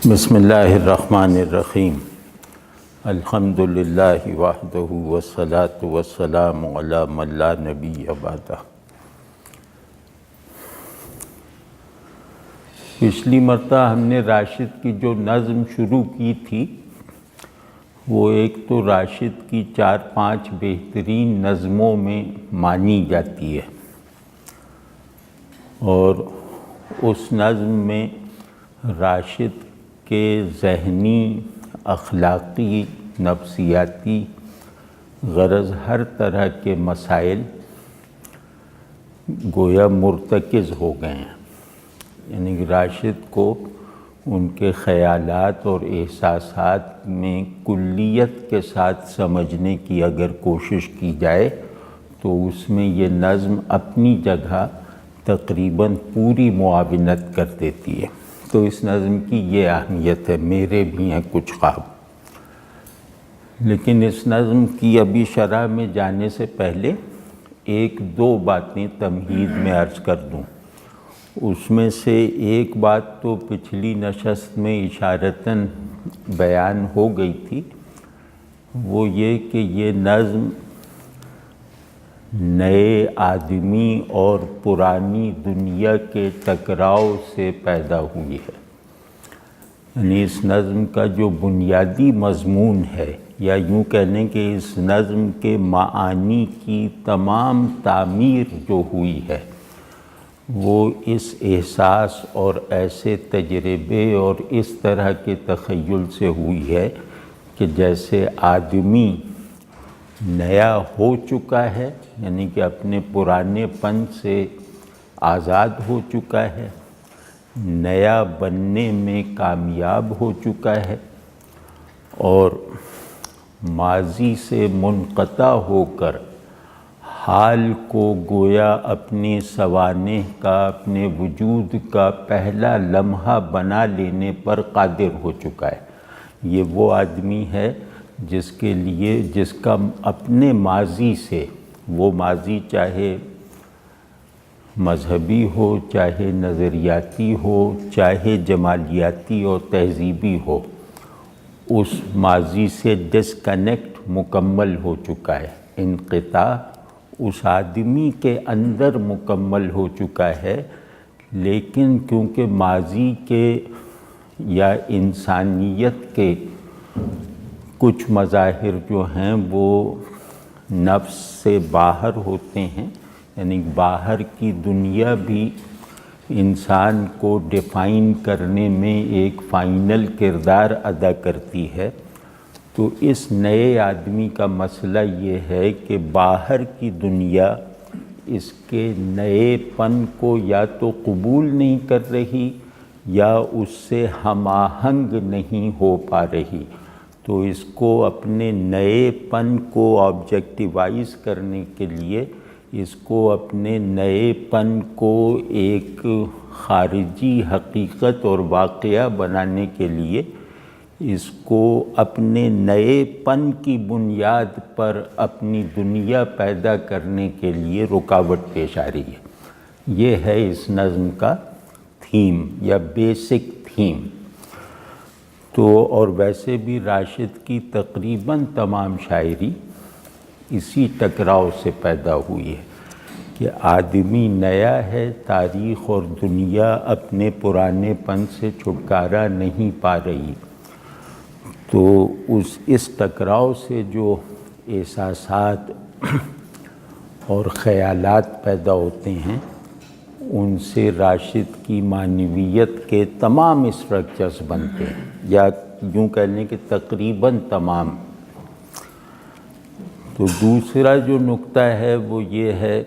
بسم اللہ الرحمن الرحیم الحمد للہ وحدہ والصلاة والسلام علی من لا نبی بعدہ۔ پچھلی مرتبہ ہم نے راشد کی جو نظم شروع کی تھی وہ ایک تو راشد کی 4-5 بہترین نظموں میں مانی جاتی ہے، اور اس نظم میں راشد کے ذہنی، اخلاقی، نفسیاتی غرض ہر طرح کے مسائل گویا مرتکز ہو گئے ہیں، یعنی کہ راشد کو ان کے خیالات اور احساسات میں کلیت کے ساتھ سمجھنے کی اگر کوشش کی جائے تو اس میں یہ نظم اپنی جگہ تقریباً پوری معاونت کر دیتی ہے۔ تو اس نظم کی یہ اہمیت ہے۔ میرے بھی ہیں کچھ خواب، لیکن اس نظم کی ابھی شرح میں جانے سے پہلے 1-2 باتیں تمہید میں عرض کر دوں۔ اس میں سے ایک بات تو پچھلی نشست میں اشارتاً بیان ہو گئی تھی، وہ یہ کہ یہ نظم نئے آدمی اور پرانی دنیا کے ٹکراؤ سے پیدا ہوئی ہے۔ یعنی اس نظم کا جو بنیادی مضمون ہے، یا یوں کہہ لیں کہ اس نظم کے معانی کی تمام تعمیر جو ہوئی ہے وہ اس احساس اور ایسے تجربے اور اس طرح کے تخیل سے ہوئی ہے کہ جیسے آدمی نیا ہو چکا ہے، یعنی کہ اپنے پرانے پن سے آزاد ہو چکا ہے، نیا بننے میں کامیاب ہو چکا ہے، اور ماضی سے منقطع ہو کر حال کو گویا اپنے سوانح کا، اپنے وجود کا پہلا لمحہ بنا لینے پر قادر ہو چکا ہے۔ یہ وہ آدمی ہے جس کے لیے، جس کا اپنے ماضی سے، وہ ماضی چاہے مذہبی ہو، چاہے نظریاتی ہو، چاہے جمالیاتی اور تہذیبی ہو، اس ماضی سے ڈسکنیکٹ مکمل ہو چکا ہے۔ انقطاع اس آدمی کے اندر مکمل ہو چکا ہے، لیکن کیونکہ ماضی کے یا انسانیت کے کچھ مظاہر جو ہیں وہ نفس سے باہر ہوتے ہیں، یعنی باہر کی دنیا بھی انسان کو ڈیفائن کرنے میں ایک فائنل کردار ادا کرتی ہے، تو اس نئے آدمی کا مسئلہ یہ ہے کہ باہر کی دنیا اس کے نئے پن کو یا تو قبول نہیں کر رہی یا اس سے ہم آہنگ نہیں ہو پا رہی، تو اس کو اپنے نئے پن کو آبجیکٹیوائز کرنے کے لیے، اس کو اپنے نئے پن کو ایک خارجی حقیقت اور واقعہ بنانے کے لیے، اس کو اپنے نئے پن کی بنیاد پر اپنی دنیا پیدا کرنے کے لیے رکاوٹ پیش آ رہی ہے۔ یہ ہے اس نظم کا تھیم یا بیسک تھیم۔ تو اور ویسے بھی راشد کی تقریباً تمام شاعری اسی ٹکراؤ سے پیدا ہوئی ہے کہ آدمی نیا ہے، تاریخ اور دنیا اپنے پرانے پن سے چھٹکارا نہیں پا رہی، تو اس ٹکراؤ سے جو احساسات اور خیالات پیدا ہوتے ہیں ان سے راشد کی معنویت کے تمام اسٹرکچرز بنتے ہیں، یا یوں کہہ لیں کہ تقریباً تمام۔ تو دوسرا جو نکتہ ہے وہ یہ ہے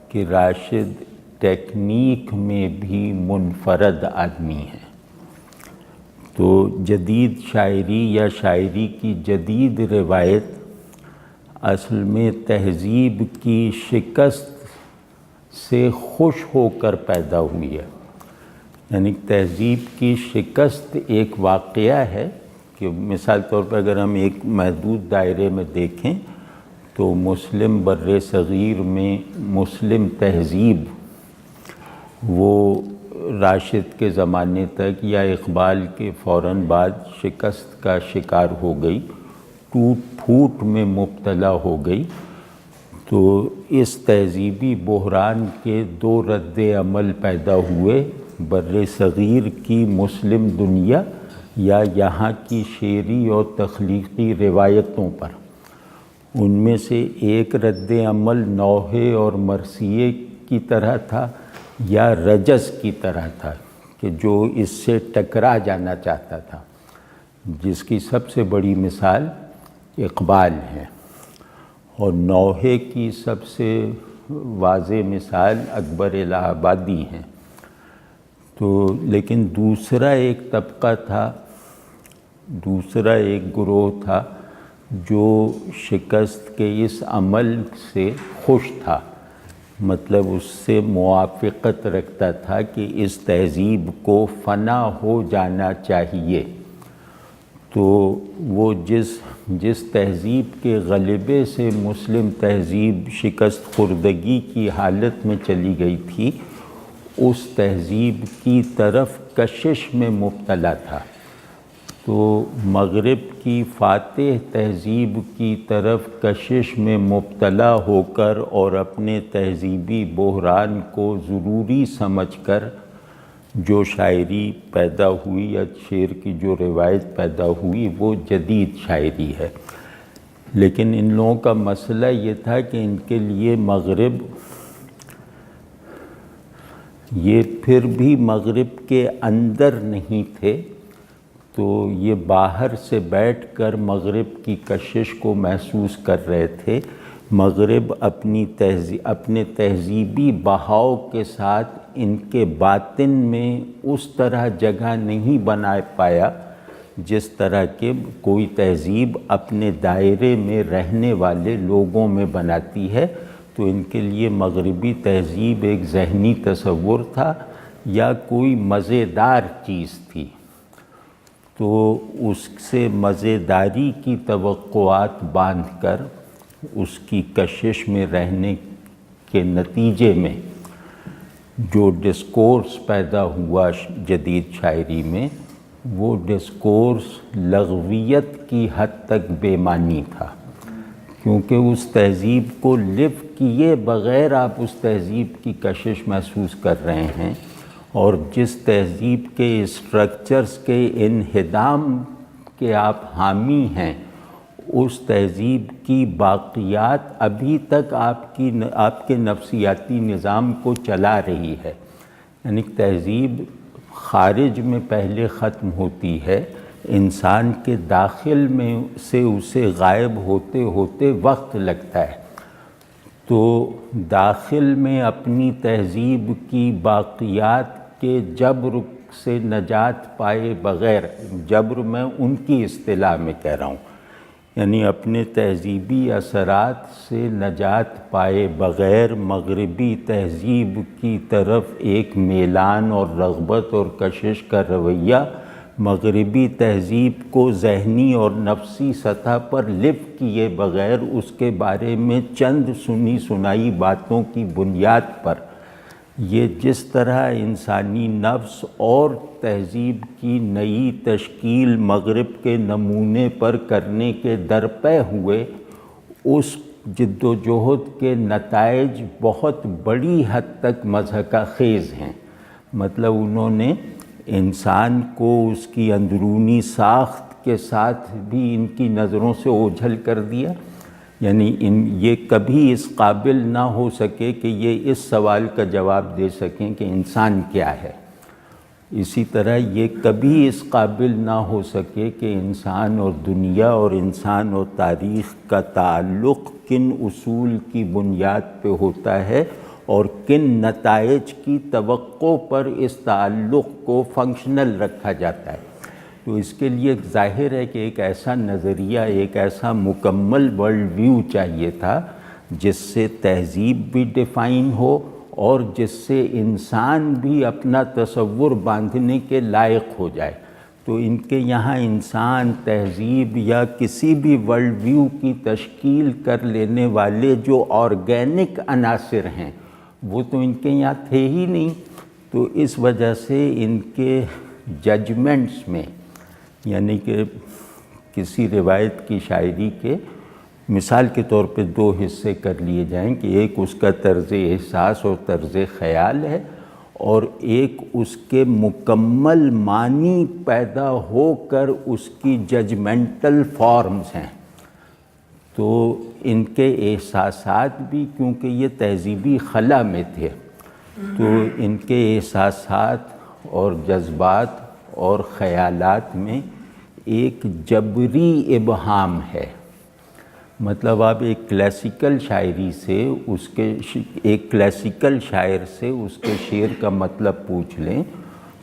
کہ راشد ٹیکنیک میں بھی منفرد آدمی ہے۔ تو جدید شاعری یا شاعری کی جدید روایت اصل میں تہذیب کی شکست سے خوش ہو کر پیدا ہوئی ہے، یعنی تہذیب کی شکست ایک واقعہ ہے کہ مثال طور پر اگر ہم ایک محدود دائرے میں دیکھیں تو مسلم بر صغیر میں مسلم تہذیب وہ راشد کے زمانے تک یا اقبال کے فوراً بعد شکست کا شکار ہو گئی، ٹوٹ پھوٹ میں مبتلا ہو گئی، تو اس تہذیبی بحران کے دو رد عمل پیدا ہوئے، بر صغیر کی مسلم دنیا یا یہاں کی شعری اور تخلیقی روایتوں پر۔ ان میں سے ایک رد عمل نوحے اور مرثیے کی طرح تھا یا رجز کی طرح تھا کہ جو اس سے ٹکرا جانا چاہتا تھا، جس کی سب سے بڑی مثال اقبال ہے، اور نوحے کی سب سے واضح مثال اکبر الہ آبادی ہیں۔ تو لیکن دوسرا ایک طبقہ تھا، دوسرا ایک گروہ تھا جو شکست کے اس عمل سے خوش تھا، مطلب اس سے موافقت رکھتا تھا کہ اس تہذیب کو فنا ہو جانا چاہیے۔ تو وہ جس تہذیب کے غلبے سے مسلم تہذیب شکست خوردگی کی حالت میں چلی گئی تھی، اس تہذیب کی طرف کشش میں مبتلا تھا۔ تو مغرب کی فاتح تہذیب کی طرف کشش میں مبتلا ہو کر اور اپنے تہذیبی بحران کو ضروری سمجھ کر جو شاعری پیدا ہوئی یا شعر کی جو روایت پیدا ہوئی وہ جدید شاعری ہے۔ لیکن ان لوگوں کا مسئلہ یہ تھا کہ ان کے لیے مغرب، یہ پھر بھی مغرب کے اندر نہیں تھے، تو یہ باہر سے بیٹھ کر مغرب کی کشش کو محسوس کر رہے تھے۔ مغرب اپنے تہذیبی بہاؤ کے ساتھ ان کے باطن میں اس طرح جگہ نہیں بنا پایا جس طرح کہ کوئی تہذیب اپنے دائرے میں رہنے والے لوگوں میں بناتی ہے۔ تو ان کے لیے مغربی تہذیب ایک ذہنی تصور تھا یا کوئی مزیدار چیز تھی، تو اس سے مزیداری کی توقعات باندھ کر اس کی کشش میں رہنے کے نتیجے میں جو ڈسکورس پیدا ہوا جدید شاعری میں، وہ ڈسکورس لغویت کی حد تک بے معنی تھا، کیونکہ اس تہذیب کو لیو کیے بغیر آپ اس تہذیب کی کشش محسوس کر رہے ہیں، اور جس تہذیب کے اسٹرکچرز کے انہدام کے آپ حامی ہیں، اس تہذیب کی باقیات ابھی تک آپ کے نفسیاتی نظام کو چلا رہی ہے۔ یعنی تہذیب خارج میں پہلے ختم ہوتی ہے، انسان کے داخل میں سے اسے غائب ہوتے ہوتے وقت لگتا ہے۔ تو داخل میں اپنی تہذیب کی باقیات کے جبر سے نجات پائے بغیر، جبر میں ان کی اصطلاح میں کہہ رہا ہوں، یعنی اپنے تہذیبی اثرات سے نجات پائے بغیر مغربی تہذیب کی طرف ایک میلان اور رغبت اور کشش کا رویہ مغربی تہذیب کو ذہنی اور نفسی سطح پر لفٹ کیے بغیر اس کے بارے میں چند سنی سنائی باتوں کی بنیاد پر یہ جس طرح انسانی نفس اور تہذیب کی نئی تشکیل مغرب کے نمونے پر کرنے کے درپے ہوئے، اس جد و جہد کے نتائج بہت بڑی حد تک مضحکہ خیز ہیں۔ مطلب انہوں نے انسان کو اس کی اندرونی ساخت کے ساتھ بھی ان کی نظروں سے اوجھل کر دیا، یعنی یہ کبھی اس قابل نہ ہو سکے کہ یہ اس سوال کا جواب دے سکیں کہ انسان کیا ہے۔ اسی طرح یہ کبھی اس قابل نہ ہو سکے کہ انسان اور دنیا اور انسان اور تاریخ کا تعلق کن اصول کی بنیاد پہ ہوتا ہے اور کن نتائج کی توقع پر اس تعلق کو فنکشنل رکھا جاتا ہے۔ تو اس کے لیے ظاہر ہے کہ ایک ایسا نظریہ، ایک ایسا مکمل ورلڈ ویو چاہیے تھا جس سے تہذیب بھی ڈیفائن ہو اور جس سے انسان بھی اپنا تصور باندھنے کے لائق ہو جائے۔ تو ان کے یہاں انسان، تہذیب یا کسی بھی ورلڈ ویو کی تشکیل کر لینے والے جو آرگینک عناصر ہیں وہ تو ان کے یہاں تھے ہی نہیں۔ تو اس وجہ سے ان کے ججمنٹس میں، یعنی کہ کسی روایت کی شاعری کے مثال کے طور پہ دو حصے کر لیے جائیں کہ ایک اس کا طرز احساس اور طرز خیال ہے، اور ایک اس کے مکمل معنی پیدا ہو کر اس کی ججمنٹل فارمز ہیں۔ تو ان کے احساسات بھی، کیونکہ یہ تہذیبی خلا میں تھے، تو ان کے احساسات اور جذبات اور خیالات میں ایک جبری ابہام ہے۔ مطلب آپ ایک کلاسیکل شاعری سے ایک کلاسیکل شاعر سے اس کے شعر کا مطلب پوچھ لیں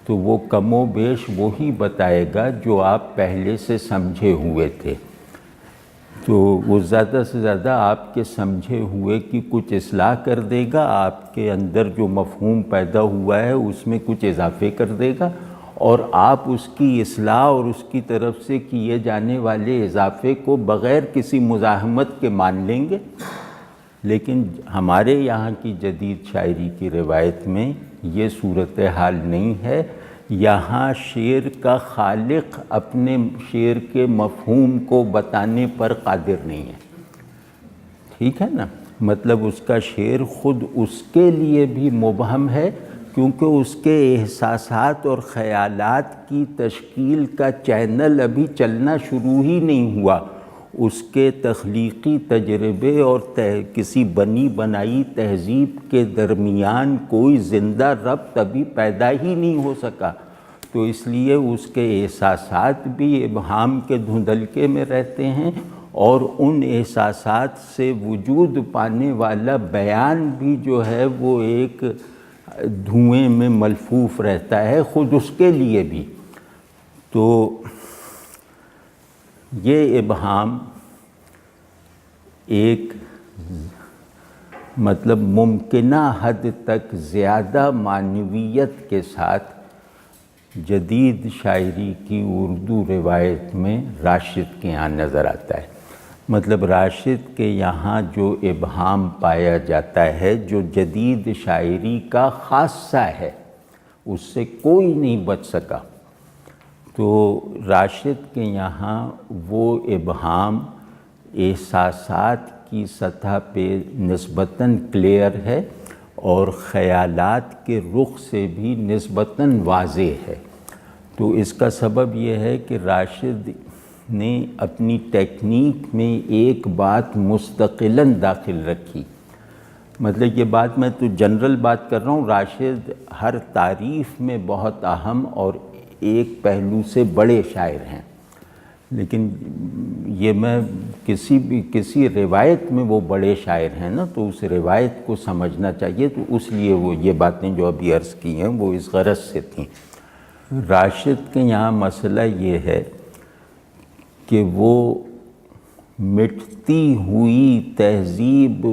تو وہ کم و بیش وہی بتائے گا جو آپ پہلے سے سمجھے ہوئے تھے۔ تو وہ زیادہ سے زیادہ آپ کے سمجھے ہوئے کی کچھ اصلاح کر دے گا، آپ کے اندر جو مفہوم پیدا ہوا ہے اس میں کچھ اضافے کر دے گا، اور آپ اس کی اصلاح اور اس کی طرف سے کیے جانے والے اضافے کو بغیر کسی مزاحمت کے مان لیں گے۔ لیکن ہمارے یہاں کی جدید شاعری کی روایت میں یہ صورتحال نہیں ہے۔ یہاں شعر کا خالق اپنے شعر کے مفہوم کو بتانے پر قادر نہیں ہے، ٹھیک ہے نا؟ مطلب اس کا شعر خود اس کے لیے بھی مبہم ہے، کیونکہ اس کے احساسات اور خیالات کی تشکیل کا چینل ابھی چلنا شروع ہی نہیں ہوا۔ اس کے تخلیقی تجربے اور کسی بنی بنائی تہذیب کے درمیان کوئی زندہ ربط ابھی پیدا ہی نہیں ہو سکا، تو اس لیے اس کے احساسات بھی ابہام کے دھندلکے میں رہتے ہیں، اور ان احساسات سے وجود پانے والا بیان بھی جو ہے وہ ایک دھوئیں میں ملفوف رہتا ہے خود اس کے لیے بھی۔ تو یہ ابہام ایک مطلب ممکنہ حد تک زیادہ معنویت کے ساتھ جدید شاعری کی اردو روایت میں راشد کے یہاں نظر آتا ہے۔ مطلب راشد کے یہاں جو ابہام پایا جاتا ہے، جو جدید شاعری کا خاصہ ہے، اس سے کوئی نہیں بچ سکا۔ تو راشد کے یہاں وہ ابہام احساسات کی سطح پہ نسبتاً کلیئر ہے، اور خیالات کے رخ سے بھی نسبتاً واضح ہے۔ تو اس کا سبب یہ ہے کہ راشد نے اپنی ٹیکنیک میں ایک بات مستقلاً داخل رکھی۔ مطلب یہ بات میں تو جنرل بات کر رہا ہوں، راشد ہر تعریف میں بہت اہم اور ایک پہلو سے بڑے شاعر ہیں، لیکن یہ میں کسی روایت میں وہ بڑے شاعر ہیں نا، تو اس روایت کو سمجھنا چاہیے، تو اس لیے وہ یہ باتیں جو ابھی عرض کی ہیں وہ اس غرض سے تھیں۔ راشد کے یہاں مسئلہ یہ ہے کہ وہ مٹتی ہوئی تہذیب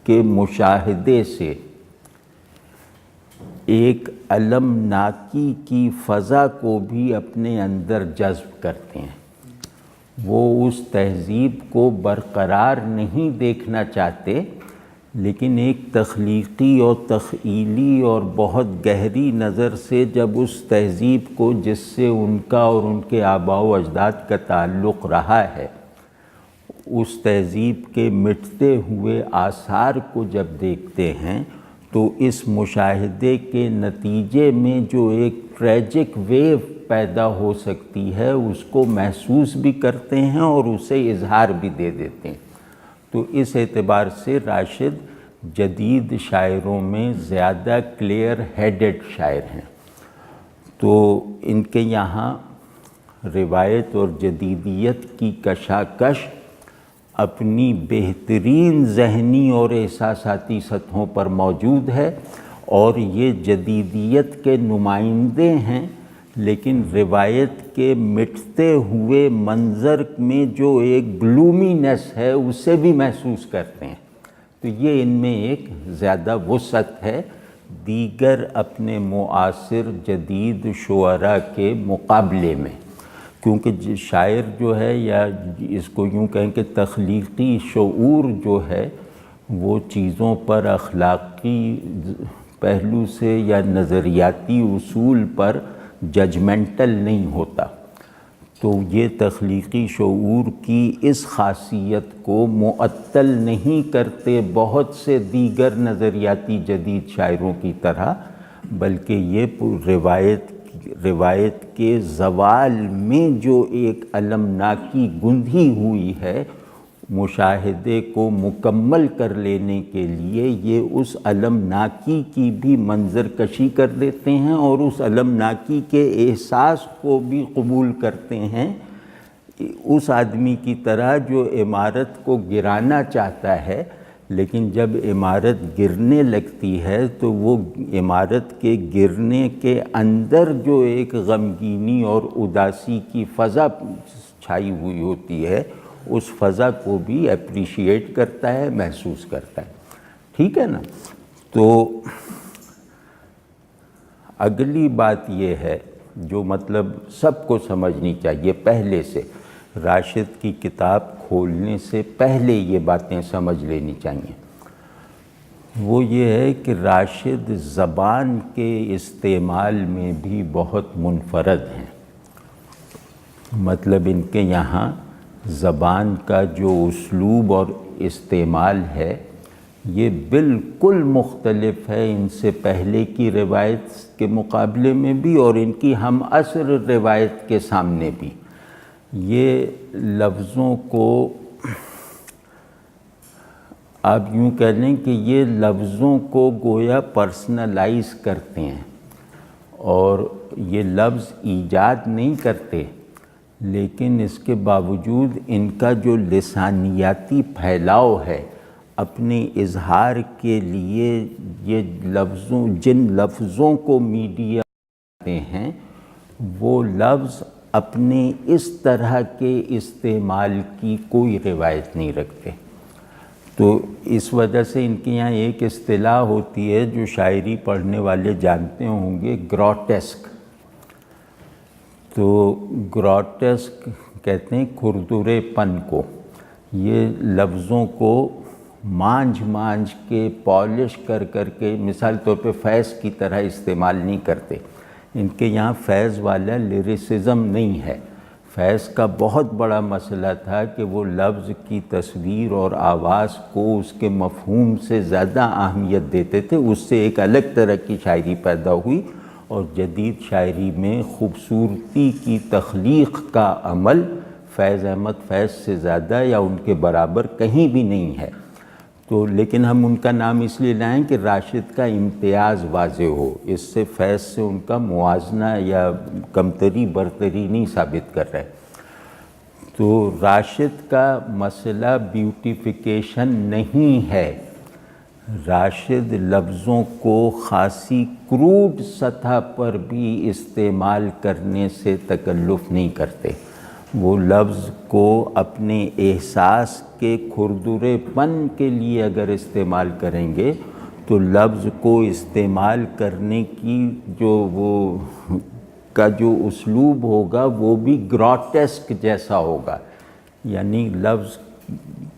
کے مشاہدے سے ایک المناکی کی فضا کو بھی اپنے اندر جذب کرتے ہیں۔ وہ اس تہذیب کو برقرار نہیں دیکھنا چاہتے، لیکن ایک تخلیقی اور تخیلی اور بہت گہری نظر سے جب اس تہذیب کو، جس سے ان کا اور ان کے آباء و اجداد کا تعلق رہا ہے، اس تہذیب کے مٹتے ہوئے آثار کو جب دیکھتے ہیں تو اس مشاہدے کے نتیجے میں جو ایک ٹریجک ویو پیدا ہو سکتی ہے اس کو محسوس بھی کرتے ہیں اور اسے اظہار بھی دے دیتے ہیں۔ تو اس اعتبار سے راشد جدید شاعروں میں زیادہ کلیئر ہیڈڈ شاعر ہیں۔ تو ان کے یہاں روایت اور جدیدیت کی کشاکش اپنی بہترین ذہنی اور احساساتی سطحوں پر موجود ہے، اور یہ جدیدیت کے نمائندے ہیں، لیکن روایت کے مٹتے ہوئے منظر میں جو ایک گلومینس ہے اسے بھی محسوس کرتے ہیں۔ تو یہ ان میں ایک زیادہ وسعت ہے دیگر اپنے معاصر جدید شعراء کے مقابلے میں، کیونکہ شاعر جو ہے، یا اس کو یوں کہیں کہ تخلیقی شعور جو ہے، وہ چیزوں پر اخلاقی پہلو سے یا نظریاتی اصول پر ججمنٹل نہیں ہوتا، تو یہ تخلیقی شعور کی اس خاصیت کو معطل نہیں کرتے بہت سے دیگر نظریاتی جدید شاعروں کی طرح، بلکہ یہ روایت کے زوال میں جو ایک المناکی گندھی ہوئی ہے، مشاہدے کو مکمل کر لینے کے لیے یہ اس المناکی کی بھی منظر کشی کر دیتے ہیں اور اس المناکی کے احساس کو بھی قبول کرتے ہیں، اس آدمی کی طرح جو عمارت کو گرانا چاہتا ہے، لیکن جب عمارت گرنے لگتی ہے تو وہ عمارت کے گرنے کے اندر جو ایک غمگینی اور اداسی کی فضا چھائی ہوئی ہوتی ہے، اس فضا کو بھی اپریشیٹ کرتا ہے، محسوس کرتا ہے۔ ٹھیک ہے نا؟ تو اگلی بات یہ ہے جو مطلب سب کو سمجھنی چاہیے پہلے سے، راشد کی کتاب کھولنے سے پہلے یہ باتیں سمجھ لینی چاہیے، وہ یہ ہے کہ راشد زبان کے استعمال میں بھی بہت منفرد ہیں۔ مطلب ان کے یہاں زبان کا جو اسلوب اور استعمال ہے یہ بالکل مختلف ہے ان سے پہلے کی روایت کے مقابلے میں بھی اور ان کی ہم عصر روایت کے سامنے بھی۔ یہ لفظوں کو آپ یوں کہہ لیں کہ یہ لفظوں کو گویا پرسنلائز کرتے ہیں اور یہ لفظ ایجاد نہیں کرتے، لیکن اس کے باوجود ان کا جو لسانیاتی پھیلاؤ ہے، اپنے اظہار کے لیے یہ جن لفظوں کو میڈیا کرتے ہیں وہ لفظ اپنے اس طرح کے استعمال کی کوئی روایت نہیں رکھتے۔ تو اس وجہ سے ان کے یہاں ایک اصطلاح ہوتی ہے جو شاعری پڑھنے والے جانتے ہوں گے، گروٹیسک۔ تو گروٹیسک کہتے ہیں کھردرے پن کو، یہ لفظوں کو مانجھ کے پالش کر کے، مثال طور پہ فیض کی طرح استعمال نہیں کرتے۔ ان کے یہاں فیض والا لیریسزم نہیں ہے۔ فیض کا بہت بڑا مسئلہ تھا کہ وہ لفظ کی تصویر اور آواز کو اس کے مفہوم سے زیادہ اہمیت دیتے تھے، اس سے ایک الگ طرح کی شاعری پیدا ہوئی، اور جدید شاعری میں خوبصورتی کی تخلیق کا عمل فیض احمد فیض سے زیادہ یا ان کے برابر کہیں بھی نہیں ہے۔ تو لیکن ہم ان کا نام اس لیے لائیں کہ راشد کا امتیاز واضح ہو، اس سے فیض سے ان کا موازنہ یا کمتری برتری نہیں ثابت کر رہے۔ تو راشد کا مسئلہ بیوٹیفیکیشن نہیں ہے، راشد لفظوں کو خاصی کروڈ سطح پر بھی استعمال کرنے سے تکلف نہیں کرتے۔ وہ لفظ کو اپنے احساس کے کھردرے پن کے لیے اگر استعمال کریں گے تو لفظ کو استعمال کرنے کی جو اسلوب ہوگا وہ بھی گروٹیسک جیسا ہوگا، یعنی لفظ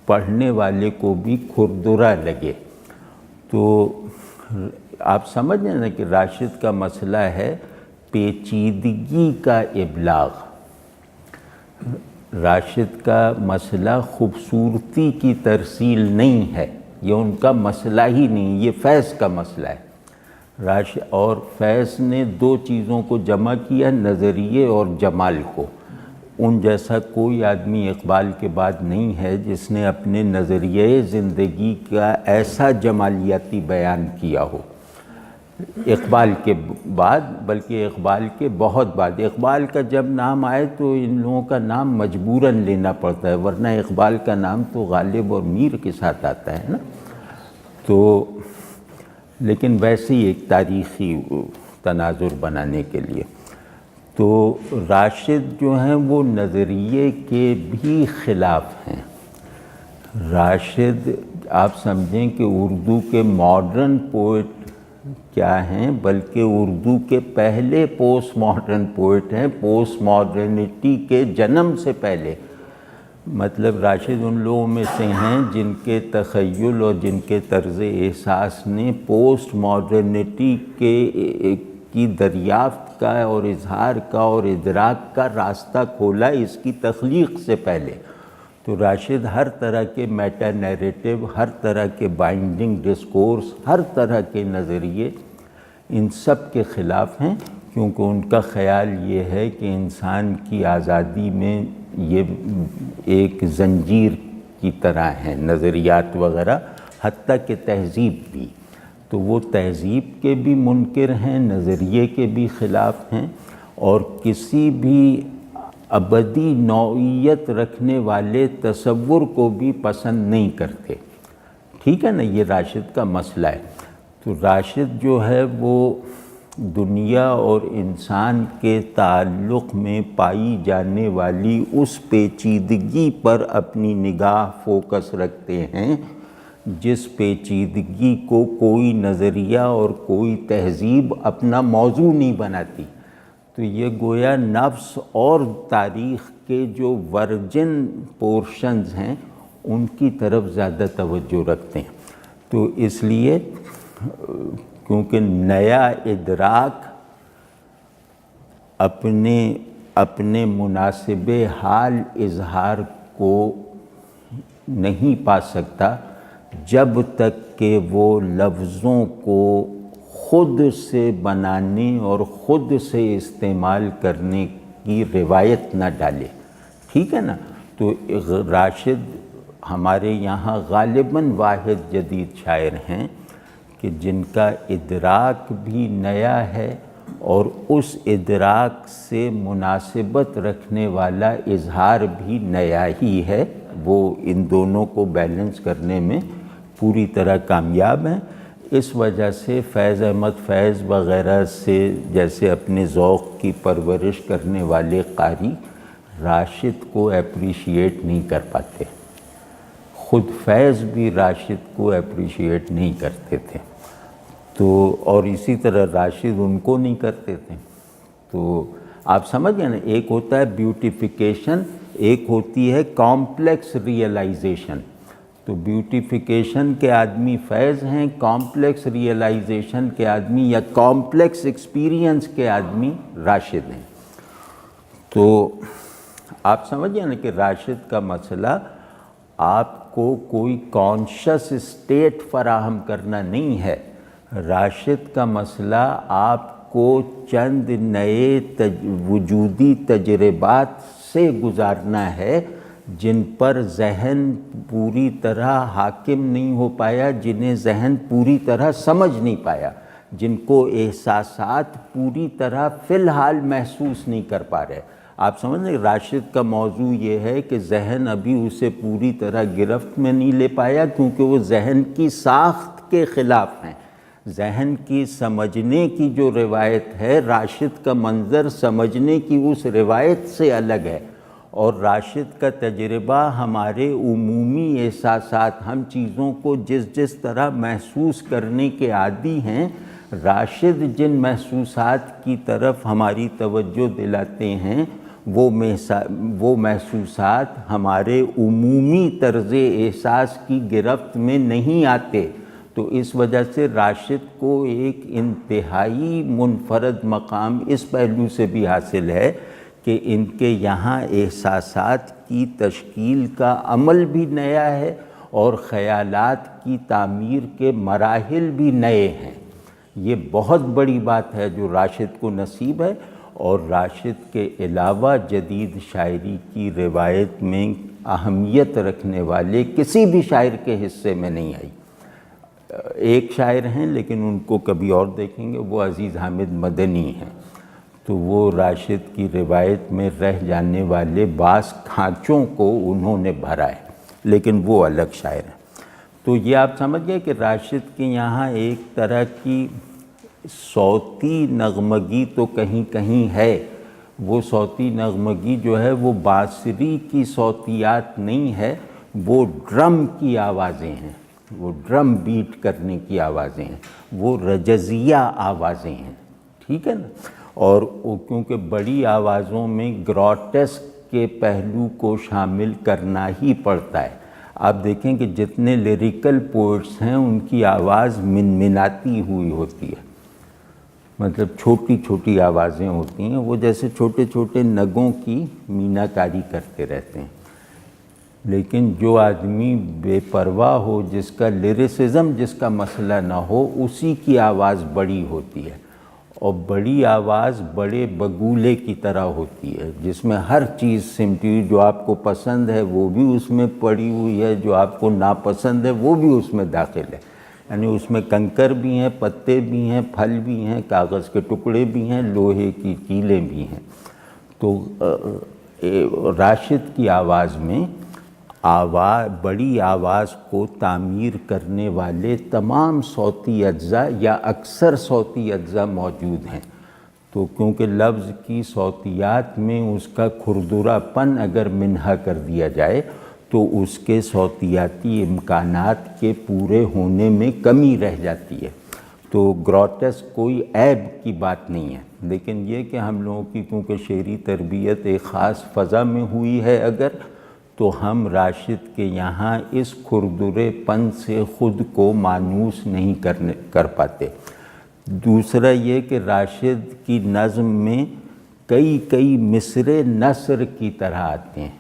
پڑھنے والے کو بھی کھردرا لگے۔ تو آپ سمجھ رہے ہیں نا کہ راشد کا مسئلہ ہے پیچیدگی کا ابلاغ، راشد کا مسئلہ خوبصورتی کی ترسیل نہیں ہے، یہ ان کا مسئلہ ہی نہیں، یہ فیض کا مسئلہ ہے۔ اور فیض نے دو چیزوں کو جمع کیا، نظریے اور جمال کو۔ ان جیسا کوئی آدمی اقبال کے بعد نہیں ہے جس نے اپنے نظریے زندگی کا ایسا جمالیاتی بیان کیا ہو، اقبال کے بعد، بلکہ اقبال کے بہت بعد۔ اقبال کا جب نام آئے تو ان لوگوں کا نام مجبوراً لینا پڑتا ہے، ورنہ اقبال کا نام تو غالب اور میر کے ساتھ آتا ہے نا۔ تو لیکن ویسے ہی ایک تاریخی تناظر بنانے کے لیے تو راشد جو ہیں وہ نظریے کے بھی خلاف ہیں۔ راشد آپ سمجھیں کہ اردو کے ماڈرن پوئٹ کیا ہیں، بلکہ اردو کے پہلے پوسٹ ماڈرن پوئٹ ہیں، پوسٹ ماڈرنٹی کے جنم سے پہلے۔ مطلب راشد ان لوگوں میں سے ہیں جن کے تخیل اور جن کے طرز احساس نے پوسٹ ماڈرنٹی کی دریافت کا اور اظہار کا اور ادراک کا راستہ کھولا اس کی تخلیق سے پہلے۔ تو راشد ہر طرح کے میٹا نیریٹو، ہر طرح کے بائنڈنگ ڈسکورس، ہر طرح کے نظریے ان سب کے خلاف ہیں، کیونکہ ان کا خیال یہ ہے کہ انسان کی آزادی میں یہ ایک زنجیر کی طرح ہیں نظریات وغیرہ، حتیٰ کہ تہذیب بھی۔ تو وہ تہذیب کے بھی منکر ہیں، نظریے کے بھی خلاف ہیں، اور کسی بھی ابدی نوعیت رکھنے والے تصور کو بھی پسند نہیں کرتے۔ ٹھیک ہے نا، یہ راشد کا مسئلہ ہے۔ تو راشد جو ہے وہ دنیا اور انسان کے تعلق میں پائی جانے والی اس پیچیدگی پر اپنی نگاہ فوکس رکھتے ہیں جس پیچیدگی کو کوئی نظریہ اور کوئی تہذیب اپنا موضوع نہیں بناتی۔ تو یہ گویا نفس اور تاریخ کے جو ورجن پورشنز ہیں ان کی طرف زیادہ توجہ رکھتے ہیں۔ تو اس لیے کیونکہ نیا ادراک اپنے مناسب حال اظہار کو نہیں پا سکتا جب تک کہ وہ لفظوں کو خود سے بنانے اور خود سے استعمال کرنے کی روایت نہ ڈالے۔ ٹھیک ہے نا، تو راشد ہمارے یہاں غالباً واحد جدید شاعر ہیں کہ جن کا ادراک بھی نیا ہے اور اس ادراک سے مناسبت رکھنے والا اظہار بھی نیا ہی ہے۔ وہ ان دونوں کو بیلنس کرنے میں پوری طرح کامیاب ہیں۔ اس وجہ سے فیض احمد فیض وغیرہ سے جیسے اپنے ذوق کی پرورش کرنے والے قاری راشد کو اپریشیٹ نہیں کر پاتے۔ خود فیض بھی راشد کو اپریشیٹ نہیں کرتے تھے، تو اور اسی طرح راشد ان کو نہیں کرتے تھے۔ تو آپ سمجھ گئے نا، ایک ہوتا ہے بیوٹیفیکیشن، ایک ہوتی ہے کامپلیکس ریئلائزیشن۔ تو بیوٹیفیکیشن کے آدمی فیض ہیں، کامپلیکس ریئلائزیشن کے آدمی یا کامپلیکس ایکسپیرینس کے آدمی راشد ہیں۔ تو آپ سمجھ گئے نا کہ راشد کا مسئلہ آپ کو کوئی کانشس اسٹیٹ فراہم کرنا نہیں ہے، راشد کا مسئلہ آپ کو چند نئے وجودی تجربات سے گزارنا ہے جن پر ذہن پوری طرح حاکم نہیں ہو پایا، جنہیں ذہن پوری طرح سمجھ نہیں پایا، جن کو احساسات پوری طرح فی الحال محسوس نہیں کر پا رہے۔ آپ سمجھ رہے، راشد کا موضوع یہ ہے کہ ذہن ابھی اسے پوری طرح گرفت میں نہیں لے پایا کیونکہ وہ ذہن کی ساخت کے خلاف ہیں۔ ذہن کی سمجھنے کی جو روایت ہے، راشد کا منظر سمجھنے کی اس روایت سے الگ ہے، اور راشد کا تجربہ ہمارے عمومی احساسات، ہم چیزوں کو جس طرح محسوس کرنے کے عادی ہیں، راشد جن محسوسات کی طرف ہماری توجہ دلاتے ہیں وہ محسوسات ہمارے عمومی طرز احساس کی گرفت میں نہیں آتے۔ تو اس وجہ سے راشد کو ایک انتہائی منفرد مقام اس پہلو سے بھی حاصل ہے کہ ان کے یہاں احساسات کی تشکیل کا عمل بھی نیا ہے اور خیالات کی تعمیر کے مراحل بھی نئے ہیں۔ یہ بہت بڑی بات ہے جو راشد کو نصیب ہے، اور راشد کے علاوہ جدید شاعری کی روایت میں اہمیت رکھنے والے کسی بھی شاعر کے حصے میں نہیں آئی۔ ایک شاعر ہیں لیکن ان کو کبھی اور دیکھیں گے، وہ عزیز حامد مدنی ہیں۔ تو وہ راشد کی روایت میں رہ جانے والے بعض کھانچوں کو انہوں نے بھرا ہے، لیکن وہ الگ شاعر ہیں۔ تو یہ آپ سمجھ گئے کہ راشد کے یہاں ایک طرح کی صوتی نغمگی تو کہیں کہیں ہے۔ وہ صوتی نغمگی جو ہے وہ بانسری کی صوتیات نہیں ہے، وہ ڈرم کی آوازیں ہیں، وہ ڈرم بیٹ کرنے کی آوازیں ہیں، وہ رجزیہ آوازیں ہیں۔ ٹھیک ہے نا، اور کیونکہ بڑی آوازوں میں گروٹسک کے پہلو کو شامل کرنا ہی پڑتا ہے۔ آپ دیکھیں کہ جتنے لیریکل پوئٹس ہیں ان کی آواز منمناتی ہوئی ہوتی ہے، مطلب چھوٹی چھوٹی آوازیں ہوتی ہیں، وہ جیسے چھوٹے چھوٹے نگوں کی مینا کاری کرتے رہتے ہیں۔ لیکن جو آدمی بے پرواہ ہو، جس کا لیریسزم جس کا مسئلہ نہ ہو، اسی کی آواز بڑی ہوتی ہے، اور بڑی آواز بڑے بگولے کی طرح ہوتی ہے، جس میں ہر چیز سمٹی ہوئی، جو آپ کو پسند ہے وہ بھی اس میں پڑی ہوئی ہے، جو آپ کو ناپسند ہے وہ بھی اس میں داخل ہے، یعنی اس میں کنکر بھی ہیں، پتے بھی ہیں، پھل بھی ہیں، کاغذ کے ٹکڑے بھی ہیں، لوہے کی کیلیں بھی ہیں۔ تو راشد کی آواز میں بڑی آواز کو تعمیر کرنے والے تمام صوتی اجزاء یا اکثر صوتی اجزاء موجود ہیں۔ تو کیونکہ لفظ کی صوتیات میں اس کا کھردرا پن اگر منہا کر دیا جائے تو اس کے صوتیاتی امکانات کے پورے ہونے میں کمی رہ جاتی ہے۔ تو گروٹس کوئی عیب کی بات نہیں ہے، لیکن یہ کہ ہم لوگوں کی کیونکہ شعری تربیت ایک خاص فضا میں ہوئی ہے اگر، تو ہم راشد کے یہاں اس کھردرے پن سے خود کو مانوس نہیں کر پاتے۔ دوسرا یہ کہ راشد کی نظم میں کئی مصرے نثر کی طرح آتے ہیں۔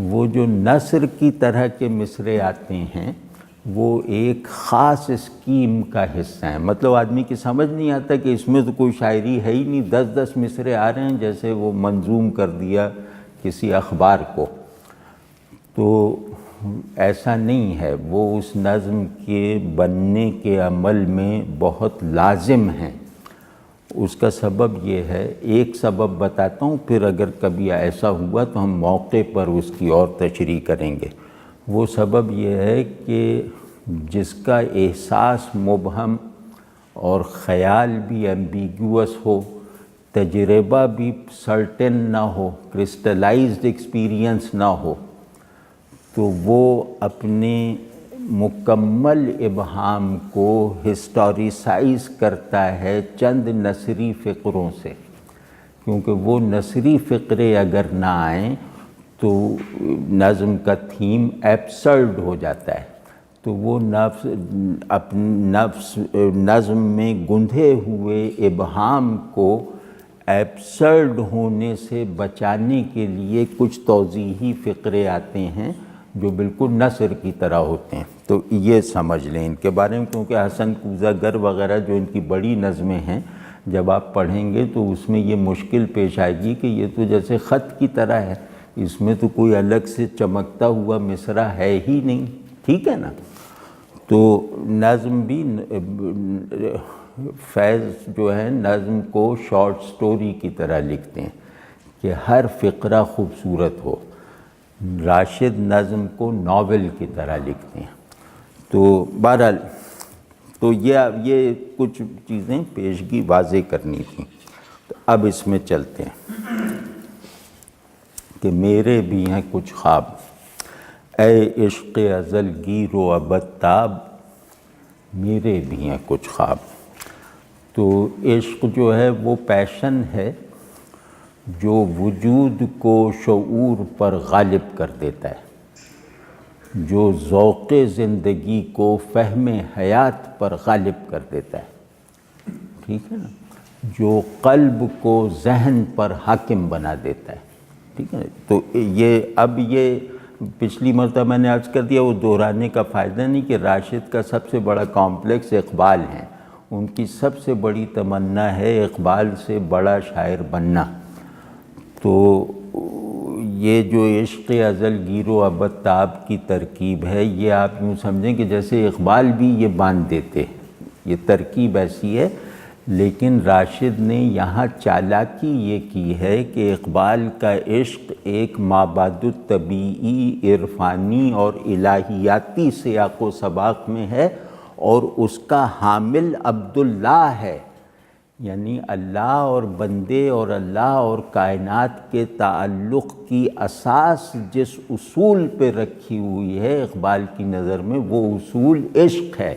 وہ جو نثر کی طرح کے مصرے آتے ہیں وہ ایک خاص اسکیم کا حصہ ہیں، مطلب آدمی کی سمجھ نہیں آتا کہ اس میں تو کوئی شاعری ہے ہی نہیں، 10 مصرے آ رہے ہیں جیسے وہ منظوم کر دیا کسی اخبار کو۔ تو ایسا نہیں ہے، وہ اس نظم کے بننے کے عمل میں بہت لازم ہیں۔ اس کا سبب یہ ہے، ایک سبب بتاتا ہوں، پھر اگر کبھی ایسا ہوا تو ہم موقع پر اس کی اور تشریح کریں گے۔ وہ سبب یہ ہے کہ جس کا احساس مبہم اور خیال بھی ایمبیگوس ہو، تجربہ بھی سرٹن نہ ہو، کرسٹلائزڈ ایکسپیرینس نہ ہو، تو وہ اپنے مکمل ابہام کو ہسٹوریسائز کرتا ہے چند نثری فقروں سے، کیونکہ وہ نثری فقرے اگر نہ آئیں تو نظم کا تھیم ایبسرڈ ہو جاتا ہے۔ تو وہ نظم میں گندھے ہوئے ابہام کو ایبسرڈ ہونے سے بچانے کے لیے کچھ توضیحی فقرے آتے ہیں جو بالکل نثر کی طرح ہوتے ہیں۔ تو یہ سمجھ لیں ان کے بارے میں، کیونکہ حسن کوزہ گر وغیرہ جو ان کی بڑی نظمیں ہیں جب آپ پڑھیں گے تو اس میں یہ مشکل پیش آئے گی کہ یہ تو جیسے خط کی طرح ہے، اس میں تو کوئی الگ سے چمکتا ہوا مصرع ہے ہی نہیں، ٹھیک ہے نا۔ تو نظم بھی فیض جو ہے نظم کو شارٹ سٹوری کی طرح لکھتے ہیں کہ ہر فقرہ خوبصورت ہو۔ راشد نظم کو ناول کی طرح لکھتے ہیں۔ تو بہرحال تو یہ کچھ چیزیں پیشگی واضح کرنی تھیں۔ تو اب اس میں چلتے ہیں کہ میرے بھی ہیں کچھ خواب، اے عشق ازل گیر و ابد تاب، میرے بھی ہیں کچھ خواب۔ تو عشق جو ہے وہ پیشن ہے جو وجود کو شعور پر غالب کر دیتا ہے، جو ذوق زندگی کو فہم حیات پر غالب کر دیتا ہے، ٹھیک ہے نا، جو قلب کو ذہن پر حاکم بنا دیتا ہے، ٹھیک ہے۔ تو یہ پچھلی مرتبہ میں نے عرض کر دیا، وہ دہرانے کا فائدہ نہیں کہ راشد کا سب سے بڑا کامپلیکس اقبال ہیں، ان کی سب سے بڑی تمنا ہے اقبال سے بڑا شاعر بننا۔ تو یہ جو عشق ازل گیر و ابد تاب کی ترکیب ہے، یہ آپ یوں سمجھیں کہ جیسے اقبال بھی یہ باندھ دیتے، یہ ترکیب ایسی ہے، لیکن راشد نے یہاں چالاکی یہ کی ہے کہ اقبال کا عشق ایک مابعد الطبیعی، عرفانی اور الہیاتی سیاق و سباق میں ہے، اور اس کا حامل عبداللہ ہے، یعنی اللہ اور بندے اور اللہ اور کائنات کے تعلق کی اساس جس اصول پہ رکھی ہوئی ہے اقبال کی نظر میں، وہ اصول عشق ہے،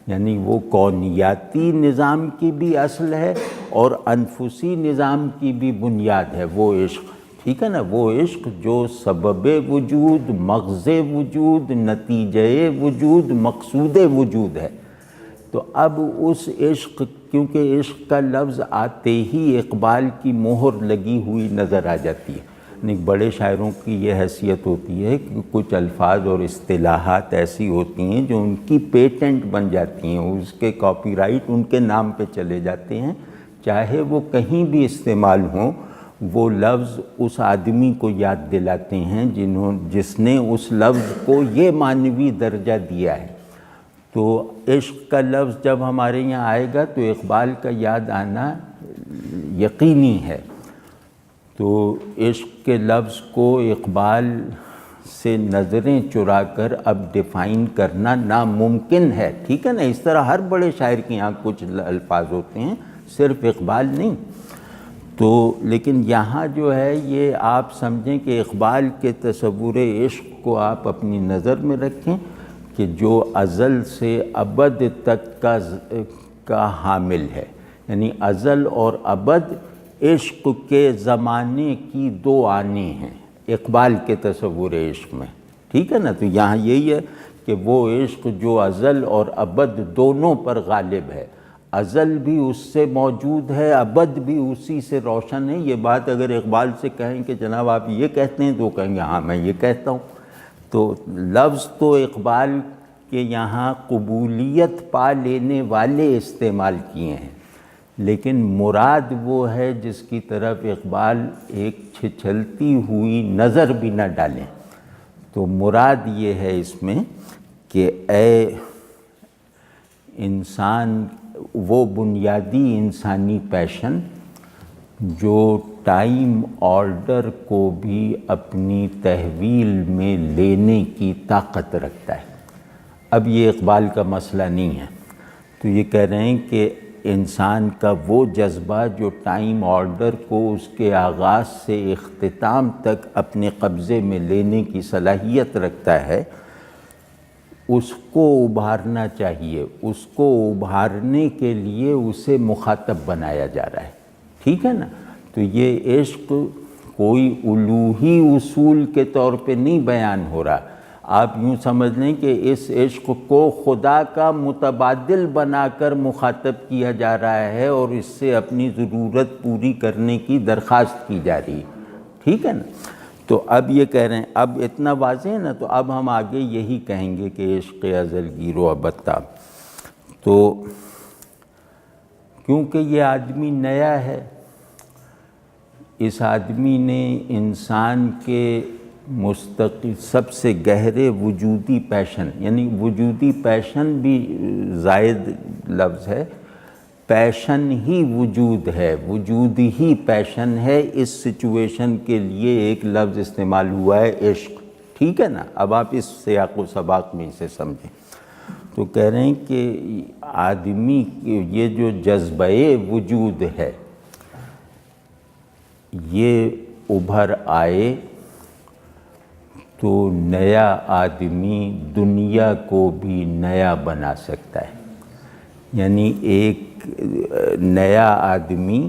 یعنی وہ کونیاتی نظام کی بھی اصل ہے اور انفسی نظام کی بھی بنیاد ہے وہ عشق۔ ٹھیک ہے نا، وہ عشق جو سبب وجود، مغز وجود، نتیجہ وجود، مقصود وجود ہے۔ تو اب اس عشق، کیونکہ عشق کا لفظ آتے ہی اقبال کی مہر لگی ہوئی نظر آ جاتی ہے۔ بڑے شاعروں کی یہ حیثیت ہوتی ہے کہ کچھ الفاظ اور اصطلاحات ایسی ہوتی ہیں جو ان کی پیٹنٹ بن جاتی ہیں، اس کے کاپی رائٹ ان کے نام پہ چلے جاتے ہیں، چاہے وہ کہیں بھی استعمال ہوں، وہ لفظ اس آدمی کو یاد دلاتے ہیں جس نے اس لفظ کو یہ معنوی درجہ دیا ہے۔ تو عشق کا لفظ جب ہمارے یہاں آئے گا تو اقبال کا یاد آنا یقینی ہے۔ تو عشق کے لفظ کو اقبال سے نظریں چرا کر اب ڈیفائن کرنا ناممکن ہے، ٹھیک ہے نا۔ اس طرح ہر بڑے شاعر کے یہاں کچھ الفاظ ہوتے ہیں، صرف اقبال نہیں۔ تو لیکن یہاں جو ہے یہ آپ سمجھیں کہ اقبال کے تصور عشق کو آپ اپنی نظر میں رکھیں کہ جو ازل سے ابد تک کا حامل ہے، یعنی ازل اور ابد عشق کے زمانے کی دو آنے ہیں اقبال کے تصور عشق میں، ٹھیک ہے نا۔ تو یہاں یہی ہے کہ وہ عشق جو ازل اور ابد دونوں پر غالب ہے، ازل بھی اس سے موجود ہے، ابد بھی اسی سے روشن ہے۔ یہ بات اگر اقبال سے کہیں کہ جناب آپ یہ کہتے ہیں تو کہیں گے ہاں میں یہ کہتا ہوں۔ تو لفظ تو اقبال کے یہاں قبولیت پا لینے والے استعمال کیے ہیں، لیکن مراد وہ ہے جس کی طرف اقبال ایک چھچلتی ہوئی نظر بھی نہ ڈالیں۔ تو مراد یہ ہے اس میں کہ اے انسان، وہ بنیادی انسانی پیشن جو ٹائم آرڈر کو بھی اپنی تحویل میں لینے کی طاقت رکھتا ہے۔ اب یہ اقبال کا مسئلہ نہیں ہے، تو یہ کہہ رہے ہیں کہ انسان کا وہ جذبہ جو ٹائم آرڈر کو اس کے آغاز سے اختتام تک اپنے قبضے میں لینے کی صلاحیت رکھتا ہے، اس کو ابھارنا چاہیے۔ اس کو ابھارنے کے لیے اسے مخاطب بنایا جا رہا ہے، ٹھیک ہے نا۔ تو یہ عشق کوئی الوہی اصول کے طور پہ نہیں بیان ہو رہا۔ آپ یوں سمجھ لیں کہ اس عشق کو خدا کا متبادل بنا کر مخاطب کیا جا رہا ہے اور اس سے اپنی ضرورت پوری کرنے کی درخواست کی جا رہی ہے، ٹھیک ہے نا۔ تو اب یہ کہہ رہے ہیں، اب اتنا واضح ہے نا، تو اب ہم آگے یہی کہیں گے کہ عشق ازل گیر و ابد تاب۔ تو کیونکہ یہ آدمی نیا ہے، اس آدمی نے انسان کے مستقل سب سے گہرے وجودی پیشن، یعنی وجودی پیشن بھی زائد لفظ ہے، پیشن ہی وجود ہے، وجود ہی پیشن ہے۔ اس سچویشن کے لیے ایک لفظ استعمال ہوا ہے عشق، ٹھیک ہے نا۔ اب آپ اس سیاق و سباق میں اسے سمجھیں۔ تو کہہ رہے ہیں کہ آدمی یہ جو جذبہ وجود ہے یہ ابھر آئے تو نیا آدمی دنیا کو بھی نیا بنا سکتا ہے۔ یعنی ایک نیا آدمی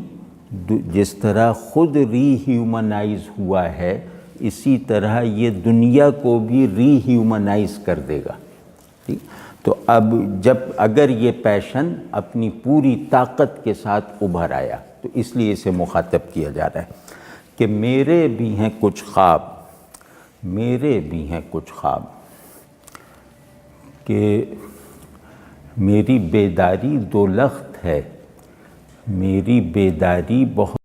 جس طرح خود ری ہیومنائز ہوا ہے، اسی طرح یہ دنیا کو بھی ری ہیومنائز کر دے گا، ٹھیک۔ تو اب اگر یہ پیشن اپنی پوری طاقت کے ساتھ ابھر آیا تو اس لیے اسے مخاطب کیا جا رہا ہے کہ میرے بھی ہیں کچھ خواب، میرے بھی ہیں کچھ خواب، کہ میری بیداری دولخت ہے۔ میری بیداری بہت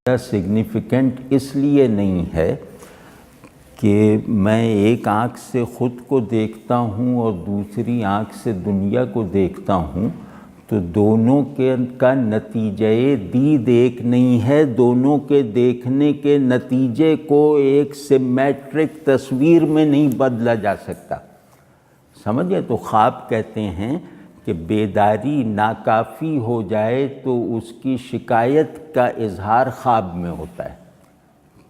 زیادہ سگنیفیکنٹ اس لیے نہیں ہے کہ میں ایک آنکھ سے خود کو دیکھتا ہوں اور دوسری آنکھ سے دنیا کو دیکھتا ہوں، تو دونوں کا نتیجہ دید ایک نہیں ہے۔ دونوں کے دیکھنے کے نتیجے کو ایک سمیٹرک تصویر میں نہیں بدلا جا سکتا، سمجھے۔ تو خواب کہتے ہیں کہ بیداری ناکافی ہو جائے تو اس کی شکایت کا اظہار خواب میں ہوتا ہے،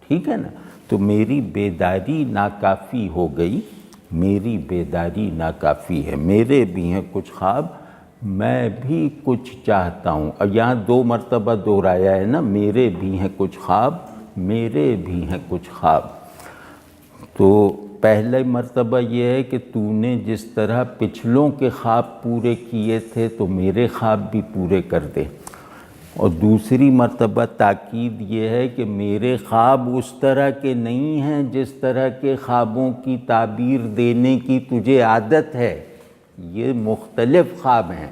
ٹھیک ہے نا۔ تو میری بیداری ناکافی ہو گئی، میری بیداری ناکافی ہے، میرے بھی ہیں کچھ خواب، میں بھی کچھ چاہتا ہوں۔ اور یہاں 2 مرتبہ دہرایا ہے نا، میرے بھی ہیں کچھ خواب، میرے بھی ہیں کچھ خواب۔ تو پہلا مرتبہ یہ ہے کہ تو نے جس طرح پچھلوں کے خواب پورے کیے تھے تو میرے خواب بھی پورے کر دے، اور دوسری مرتبہ تاکید یہ ہے کہ میرے خواب اس طرح کے نہیں ہیں جس طرح کے خوابوں کی تعبیر دینے کی تجھے عادت ہے، یہ مختلف خواب ہیں،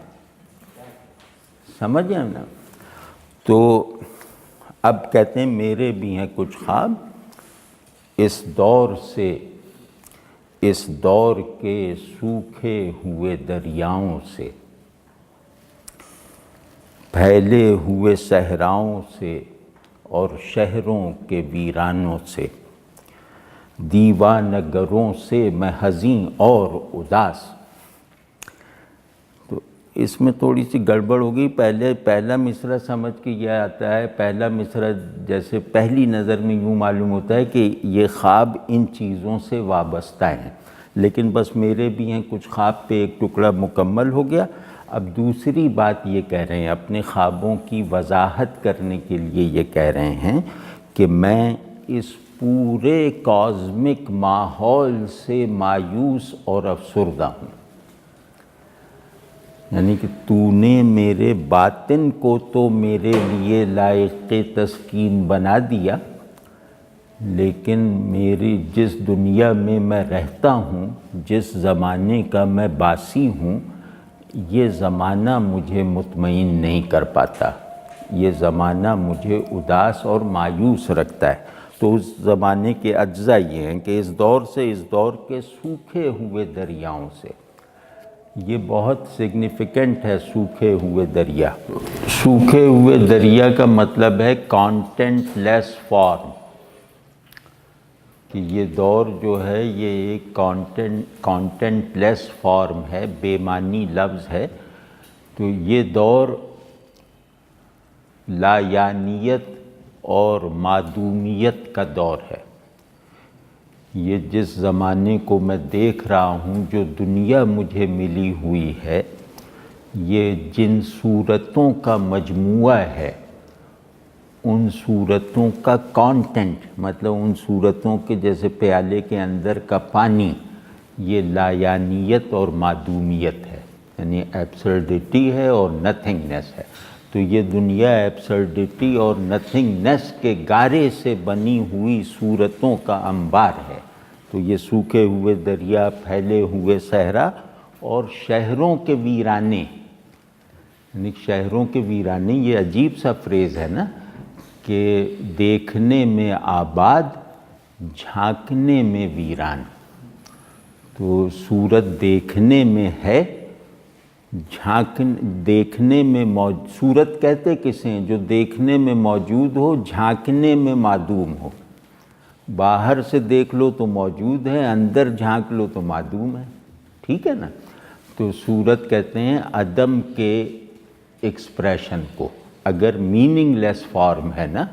سمجھیں نا؟ تو اب کہتے ہیں میرے بھی ہیں کچھ خواب اس دور سے، اس دور کے سوکھے ہوئے دریاؤں سے، پھیلے ہوئے صحراؤں سے اور شہروں کے ویرانوں سے، دیوانہ گروں سے میں حزین اور اداس۔ تو اس میں تھوڑی سی گڑبڑ ہوگی، پہلا مصرعہ سمجھ کے یہ آتا ہے، پہلا مصرعہ جیسے پہلی نظر میں یوں معلوم ہوتا ہے کہ یہ خواب ان چیزوں سے وابستہ ہیں، لیکن بس میرے بھی ہیں کچھ خواب پہ ایک ٹکڑا مکمل ہو گیا۔ اب دوسری بات یہ کہہ رہے ہیں، اپنے خوابوں کی وضاحت کرنے کے لیے یہ کہہ رہے ہیں کہ میں اس پورے کازمک ماحول سے مایوس اور افسردہ ہوں، یعنی کہ تو نے میرے باطن کو تو میرے لیے لائق تسکین بنا دیا، لیکن میری جس دنیا میں میں رہتا ہوں، جس زمانے کا میں باسی ہوں، یہ زمانہ مجھے مطمئن نہیں کر پاتا، یہ زمانہ مجھے اداس اور مایوس رکھتا ہے۔ تو اس زمانے کے اجزاء یہ ہیں کہ اس دور سے، اس دور کے سوکھے ہوئے دریاؤں سے، یہ بہت سگنیفیکنٹ ہے، سوکھے ہوئے دریا۔ سوکھے ہوئے دریا کا مطلب ہے کانٹینٹ لیس فارم، کہ یہ دور جو ہے یہ ایک کانٹینٹ لیس فارم ہے، بے معنی لفظ ہے۔ تو یہ دور لایعنیت اور معدومیت کا دور ہے۔ یہ جس زمانے کو میں دیکھ رہا ہوں، جو دنیا مجھے ملی ہوئی ہے، یہ جن صورتوں کا مجموعہ ہے، ان صورتوں کا کانٹینٹ، مطلب ان صورتوں کے جیسے پیالے کے اندر کا پانی، یہ لایعنیت اور معدومیت ہے، یعنی ایبسرڈیٹی ہے اور نتھنگنیس ہے۔ تو یہ دنیا ایبسرڈیٹی اور نتھنگنیس کے گارے سے بنی ہوئی صورتوں کا انبار ہے۔ تو یہ سوکھے ہوئے دریا، پھیلے ہوئے صحرا اور شہروں کے ویرانے، یعنی شہروں کے ویرانے، یہ عجیب سا فریز ہے نا، کہ دیکھنے میں آباد، جھانکنے میں ویران۔ تو صورت دیکھنے میں ہے، دیکھنے میں صورت کہتے کسے ہیں؟ جو دیکھنے میں موجود ہو، جھانکنے میں معدوم ہو۔ باہر سے دیکھ لو تو موجود ہے، اندر جھانک لو تو معدوم ہے، ٹھیک ہے نا؟ تو صورت کہتے ہیں عدم کے ایکسپریشن کو۔ اگر میننگ لیس فارم ہے نا،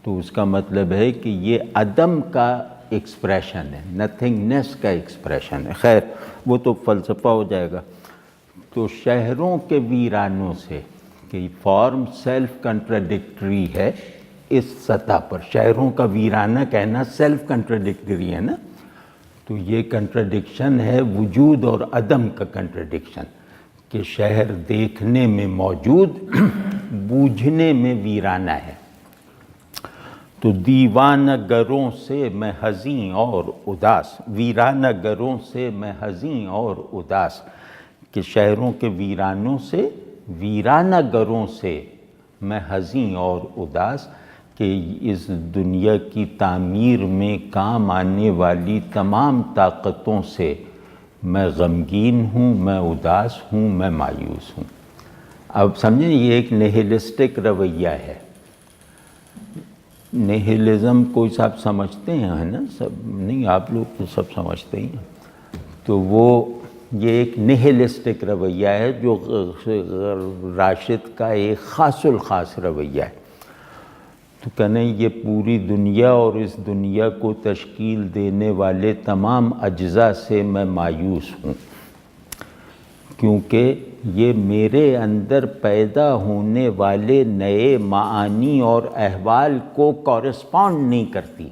تو اس کا مطلب ہے کہ یہ عدم کا ایکسپریشن ہے، نتھنگنیس کا ایکسپریشن ہے۔ خیر وہ تو فلسفہ ہو جائے گا۔ تو شہروں کے ویرانوں سے، کہ فارم سیلف کنٹراڈکٹری ہے اس سطح پر، شہروں کا ویرانہ کہنا سیلف کنٹراڈکٹری ہے نا، تو یہ کنٹراڈکشن ہے وجود اور عدم کا کنٹراڈکشن، کہ شہر دیکھنے میں موجود، بوجھنے میں ویرانہ ہے۔ تو دیوانہ گروں سے میں حزین اور اداس، ویرانہ گروں سے میں حزین اور اداس، کہ شہروں کے ویرانوں سے، ویرانہ گروں سے میں حزین اور اداس، کہ اس دنیا کی تعمیر میں کام آنے والی تمام طاقتوں سے میں غمگین ہوں، میں اداس ہوں، میں مایوس ہوں۔ اب سمجھیں یہ ایک نیہلسٹک رویہ ہے۔ نیہلزم کوئی صاحب سمجھتے ہیں، ہے نا؟ سب نہیں، آپ لوگ تو سب سمجھتے ہی ہیں۔ تو وہ یہ ایک نیہلسٹک رویہ ہے جو راشد کا ایک خاص الخاص رویہ ہے۔ تو کہنے یہ پوری دنیا اور اس دنیا کو تشکیل دینے والے تمام اجزاء سے میں مایوس ہوں، کیونکہ یہ میرے اندر پیدا ہونے والے نئے معانی اور احوال کو کورسپونڈ نہیں کرتی۔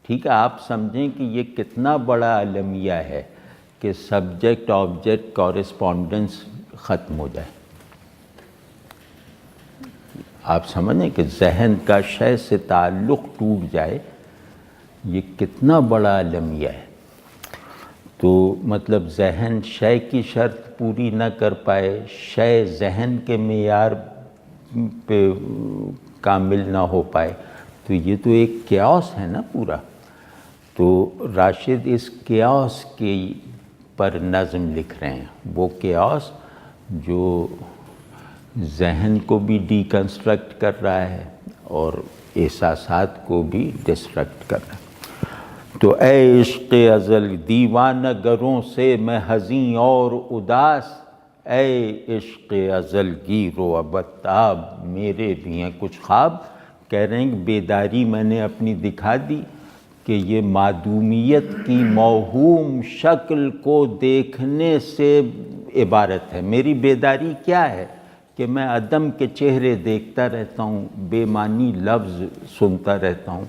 ٹھیک ہے، آپ سمجھیں کہ یہ کتنا بڑا المیہ ہے کہ سبجیکٹ آبجیکٹ کورسپونڈنس ختم ہو جائے۔ آپ سمجھیں کہ ذہن کا شے سے تعلق ٹوٹ جائے، یہ کتنا بڑا المیہ ہے۔ تو مطلب ذہن شے کی شرط پوری نہ کر پائے، شے ذہن کے معیار پہ کامل نہ ہو پائے، تو یہ تو ایک کیاس ہے نا پورا۔ تو راشد اس کیاس کے پر نظم لکھ رہے ہیں، وہ کیاس جو ذہن کو بھی ڈی کنسٹرکٹ کر رہا ہے اور احساسات کو بھی ڈسٹرکٹ کر رہا ہے۔ تو اے عشق ازل دیوانہ گروں سے میں حزین اور اداس، اے عشق ازل گیر و ابتاب میرے بھی ہیں کچھ خواب۔ کہہ رہے ہیں کہ بیداری میں نے اپنی دکھا دی کہ یہ معدومیت کی موہوم شکل کو دیکھنے سے عبارت ہے۔ میری بیداری کیا ہے کہ میں عدم کے چہرے دیکھتا رہتا ہوں، بے معنی لفظ سنتا رہتا ہوں۔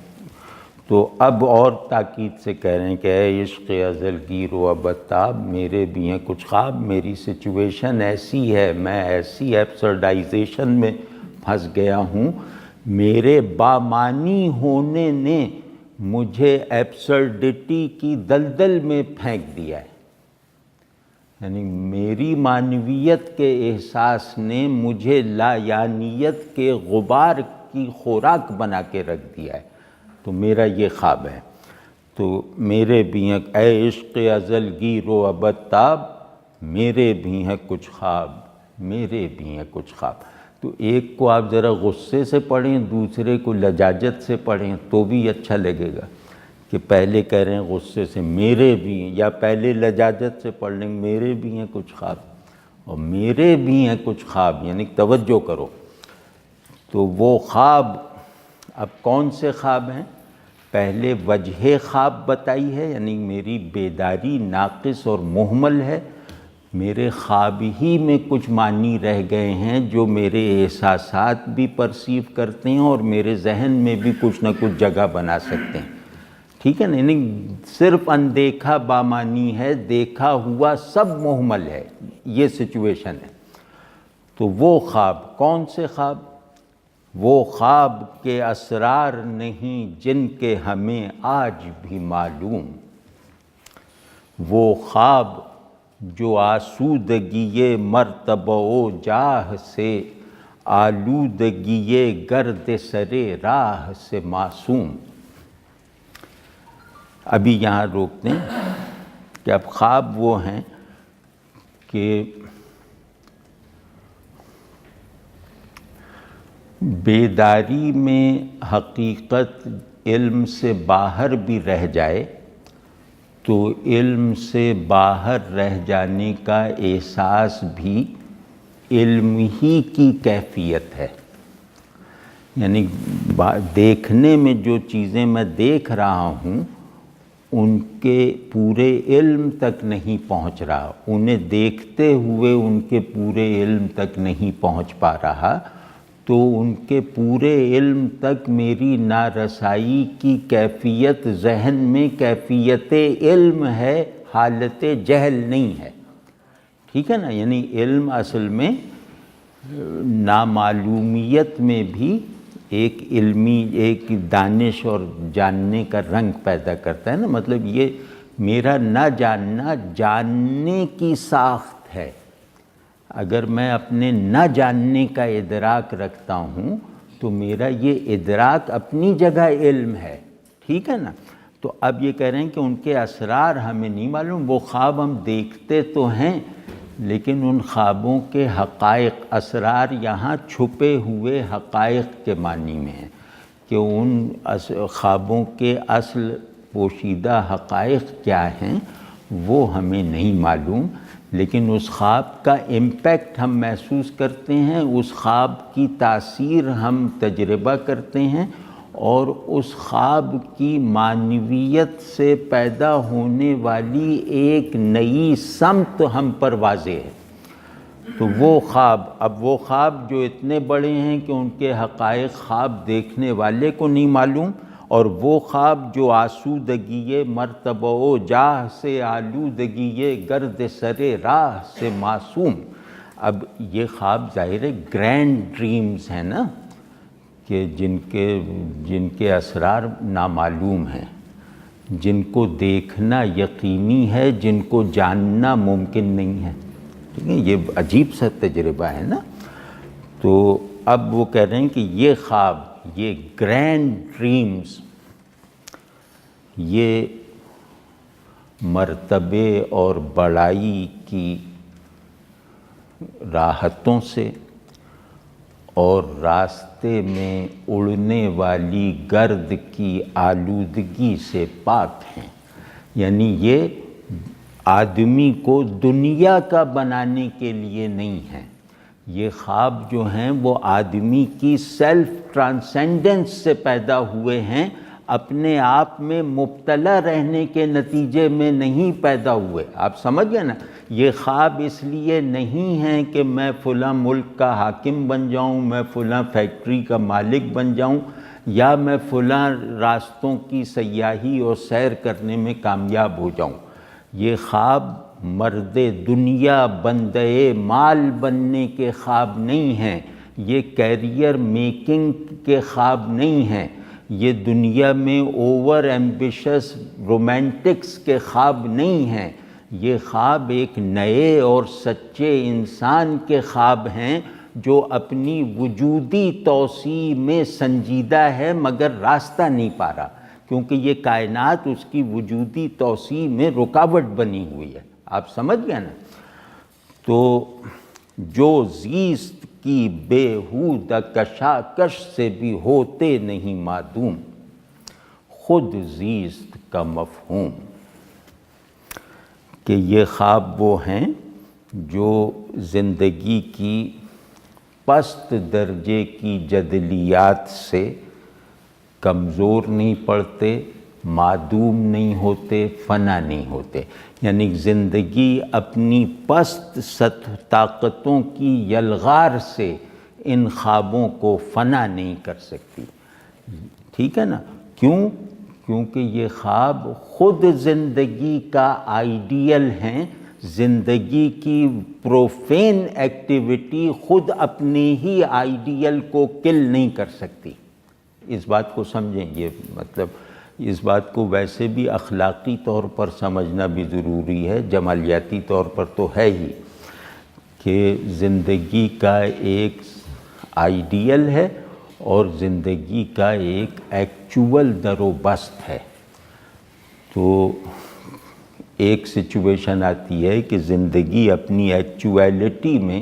تو اب اور تاکید سے کہہ رہے ہیں کہ اے عشق ازل گیر و ابتاب میرے بھی ہیں کچھ خواب، میری سچویشن ایسی ہے، میں ایسی ایبسرڈائزیشن میں پھنس گیا ہوں، میرے بامانی ہونے نے مجھے ایبسرڈٹی کی دلدل میں پھینک دیا ہے۔ یعنی میری معنویت کے احساس نے مجھے لا یعنیت کے غبار کی خوراک بنا کے رکھ دیا ہے۔ تو میرا یہ خواب ہے۔ تو میرے بھی ہیں اے عشق ازل گیر و ابتاب میرے بھی ہیں کچھ خواب، میرے بھی ہیں کچھ خواب۔ تو ایک کو آپ ذرا غصے سے پڑھیں، دوسرے کو لجاجت سے پڑھیں تو بھی اچھا لگے گا کہ پہلے کہہ رہے ہیں غصے سے میرے بھی ہیں، یا پہلے لجاجت سے پڑھ لیں میرے بھی ہیں کچھ خواب، اور میرے بھی ہیں کچھ خواب، یعنی توجہ کرو۔ تو وہ خواب اب کون سے خواب ہیں؟ پہلے وجہ خواب بتائی ہے، یعنی میری بیداری ناقص اور مہمل ہے، میرے خواب ہی میں کچھ معنی رہ گئے ہیں جو میرے احساسات بھی پرسیو کرتے ہیں اور میرے ذہن میں بھی کچھ نہ کچھ جگہ بنا سکتے ہیں۔ ٹھیک ہے نا، یعنی صرف اندیکھا بامانی ہے، دیکھا ہوا سب مہمل ہے، یہ سچویشن ہے۔ تو وہ خواب کون سے خواب؟ وہ خواب کے اسرار نہیں جن کے ہمیں آج بھی معلوم، وہ خواب جو آسودگی مرتبہ و جاہ سے، آلودگی گرد سر راہ سے معصوم۔ ابھی یہاں روکتے ہیں کہ اب خواب وہ ہیں کہ بیداری میں حقیقت علم سے باہر بھی رہ جائے تو علم سے باہر رہ جانے کا احساس بھی علم ہی کی کیفیت ہے۔ یعنی دیکھنے میں جو چیزیں میں دیکھ رہا ہوں ان کے پورے علم تک نہیں پہنچ رہا، انہیں دیکھتے ہوئے ان کے پورے علم تک نہیں پہنچ پا رہا، تو ان کے پورے علم تک میری نارسائی کی کیفیت ذہن میں کیفیت علم ہے، حالت جہل نہیں ہے۔ ٹھیک ہے نا، یعنی علم اصل میں نامعلومیت میں بھی ایک علمی، ایک دانش اور جاننے کا رنگ پیدا کرتا ہے نا۔ مطلب یہ میرا نہ جاننا جاننے کی ساخت ہے۔ اگر میں اپنے نہ جاننے کا ادراک رکھتا ہوں تو میرا یہ ادراک اپنی جگہ علم ہے۔ ٹھیک ہے نا، تو اب یہ کہہ رہے ہیں کہ ان کے اسرار ہمیں نہیں معلوم۔ وہ خواب ہم دیکھتے تو ہیں لیکن ان خوابوں کے حقائق، اسرار یہاں چھپے ہوئے حقائق کے معنی میں ہیں کہ ان خوابوں کے اصل پوشیدہ حقائق کیا ہیں وہ ہمیں نہیں معلوم، لیکن اس خواب کا امپیکٹ ہم محسوس کرتے ہیں، اس خواب کی تاثیر ہم تجربہ کرتے ہیں، اور اس خواب کی معنویت سے پیدا ہونے والی ایک نئی سمت ہم پر واضح ہے۔ تو وہ خواب، اب وہ خواب جو اتنے بڑے ہیں کہ ان کے حقائق خواب دیکھنے والے کو نہیں معلوم، اور وہ خواب جو آسودگی مرتبہ و جاہ سے آلودگی گرد سر راہ سے معصوم. اب یہ خواب ظاہر ہے گرینڈ ڈریمز ہیں نا، کہ جن کے اسرار نامعلوم ہیں، جن کو دیکھنا یقینی ہے، جن کو جاننا ممکن نہیں ہے. ٹھیک ہے، یہ عجیب سا تجربہ ہے نا. تو اب وہ کہہ رہے ہیں کہ یہ خواب، یہ گرینڈ ڈریمز، یہ مرتبے اور بڑائی کی راحتوں سے اور راستے میں اڑنے والی گرد کی آلودگی سے پاک ہیں. یعنی یہ آدمی کو دنیا کا بنانے کے لیے نہیں ہیں. یہ خواب جو ہیں وہ آدمی کی سیلف ٹرانسینڈنس سے پیدا ہوئے ہیں، اپنے آپ میں مبتلا رہنے کے نتیجے میں نہیں پیدا ہوئے. آپ سمجھ گئے نا؟ یہ خواب اس لیے نہیں ہیں کہ میں فلاں ملک کا حاکم بن جاؤں، میں فلاں فیکٹری کا مالک بن جاؤں، یا میں فلاں راستوں کی سیاحی اور سیر کرنے میں کامیاب ہو جاؤں. یہ خواب مرد دنیا بندے مال بننے کے خواب نہیں ہیں، یہ کیریئر میکنگ کے خواب نہیں ہیں، یہ دنیا میں اوور ایمبیشس رومانٹکس کے خواب نہیں ہیں. یہ خواب ایک نئے اور سچے انسان کے خواب ہیں جو اپنی وجودی توسیع میں سنجیدہ ہے مگر راستہ نہیں پا رہا، کیونکہ یہ کائنات اس کی وجودی توسیع میں رکاوٹ بنی ہوئی ہے. آپ سمجھ گئے نا؟ تو جو زیست کی بےہودہ کشاکش سے بھی ہوتے نہیں معدوم، خود زیست کا مفہوم. کہ یہ خواب وہ ہیں جو زندگی کی پست درجے کی جدلیات سے کمزور نہیں پڑتے، معدوم نہیں ہوتے، فنا نہیں ہوتے. یعنی زندگی اپنی پست سطح طاقتوں کی یلغار سے ان خوابوں کو فنا نہیں کر سکتی. ٹھیک ہے نا؟ کیوں؟ کیونکہ یہ خواب خود زندگی کا آئیڈیل ہیں. زندگی کی پروفین ایکٹیویٹی خود اپنے ہی آئیڈیل کو کل نہیں کر سکتی. اس بات کو سمجھیں. یہ مطلب اس بات کو ویسے بھی اخلاقی طور پر سمجھنا بھی ضروری ہے، جمالیاتی طور پر تو ہے ہی، کہ زندگی کا ایک آئیڈیل ہے اور زندگی کا ایک ایکچول در و بست ہے. تو ایک سچویشن آتی ہے کہ زندگی اپنی ایکچویلٹی میں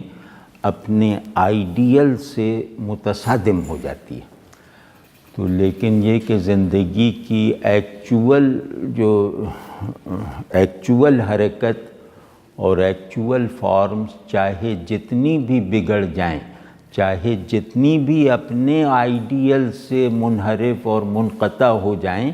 اپنے آئیڈیل سے متصادم ہو جاتی ہے. تو لیکن یہ کہ زندگی کی ایکچول حرکت اور ایکچول فارمز چاہے جتنی بھی بگڑ جائیں، چاہے جتنی بھی اپنے آئیڈیل سے منحرف اور منقطع ہو جائیں،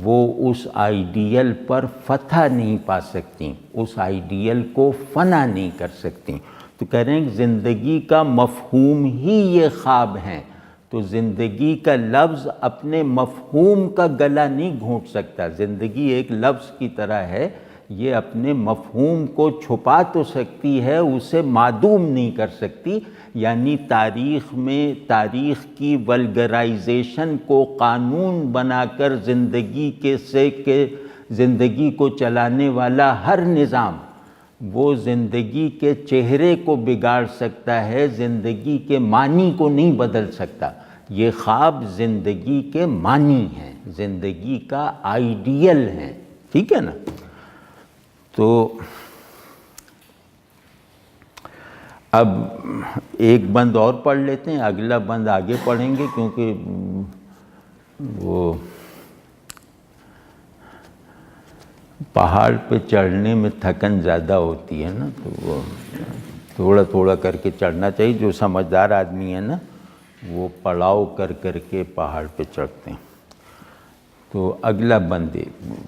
وہ اس آئیڈیل پر فتح نہیں پا سکتی، اس آئیڈیل کو فنا نہیں کر سکتی. تو کہہ رہے ہیں کہ زندگی کا مفہوم ہی یہ خواب ہیں. تو زندگی کا لفظ اپنے مفہوم کا گلا نہیں گھونٹ سکتا. زندگی ایک لفظ کی طرح ہے، یہ اپنے مفہوم کو چھپا تو سکتی ہے، اسے معدوم نہیں کر سکتی. یعنی تاریخ میں تاریخ کی ولگرائزیشن کو قانون بنا کر زندگی کو چلانے والا ہر نظام وہ زندگی کے چہرے کو بگاڑ سکتا ہے، زندگی کے معنی کو نہیں بدل سکتا. یہ خواب زندگی کے معنی ہیں، زندگی کا آئیڈیل ہیں. ٹھیک ہے نا؟ تو اب ایک بند اور پڑھ لیتے ہیں، اگلا بند آگے پڑھیں گے کیونکہ وہ پہاڑ پہ چڑھنے میں تھکن زیادہ ہوتی ہے نا، تو وہ تھوڑا تھوڑا کر کے چڑھنا چاہیے. جو سمجھدار آدمی ہے نا وہ پڑاؤ کر کر کے پہاڑ پہ چڑھتے ہیں. تو اگلا بند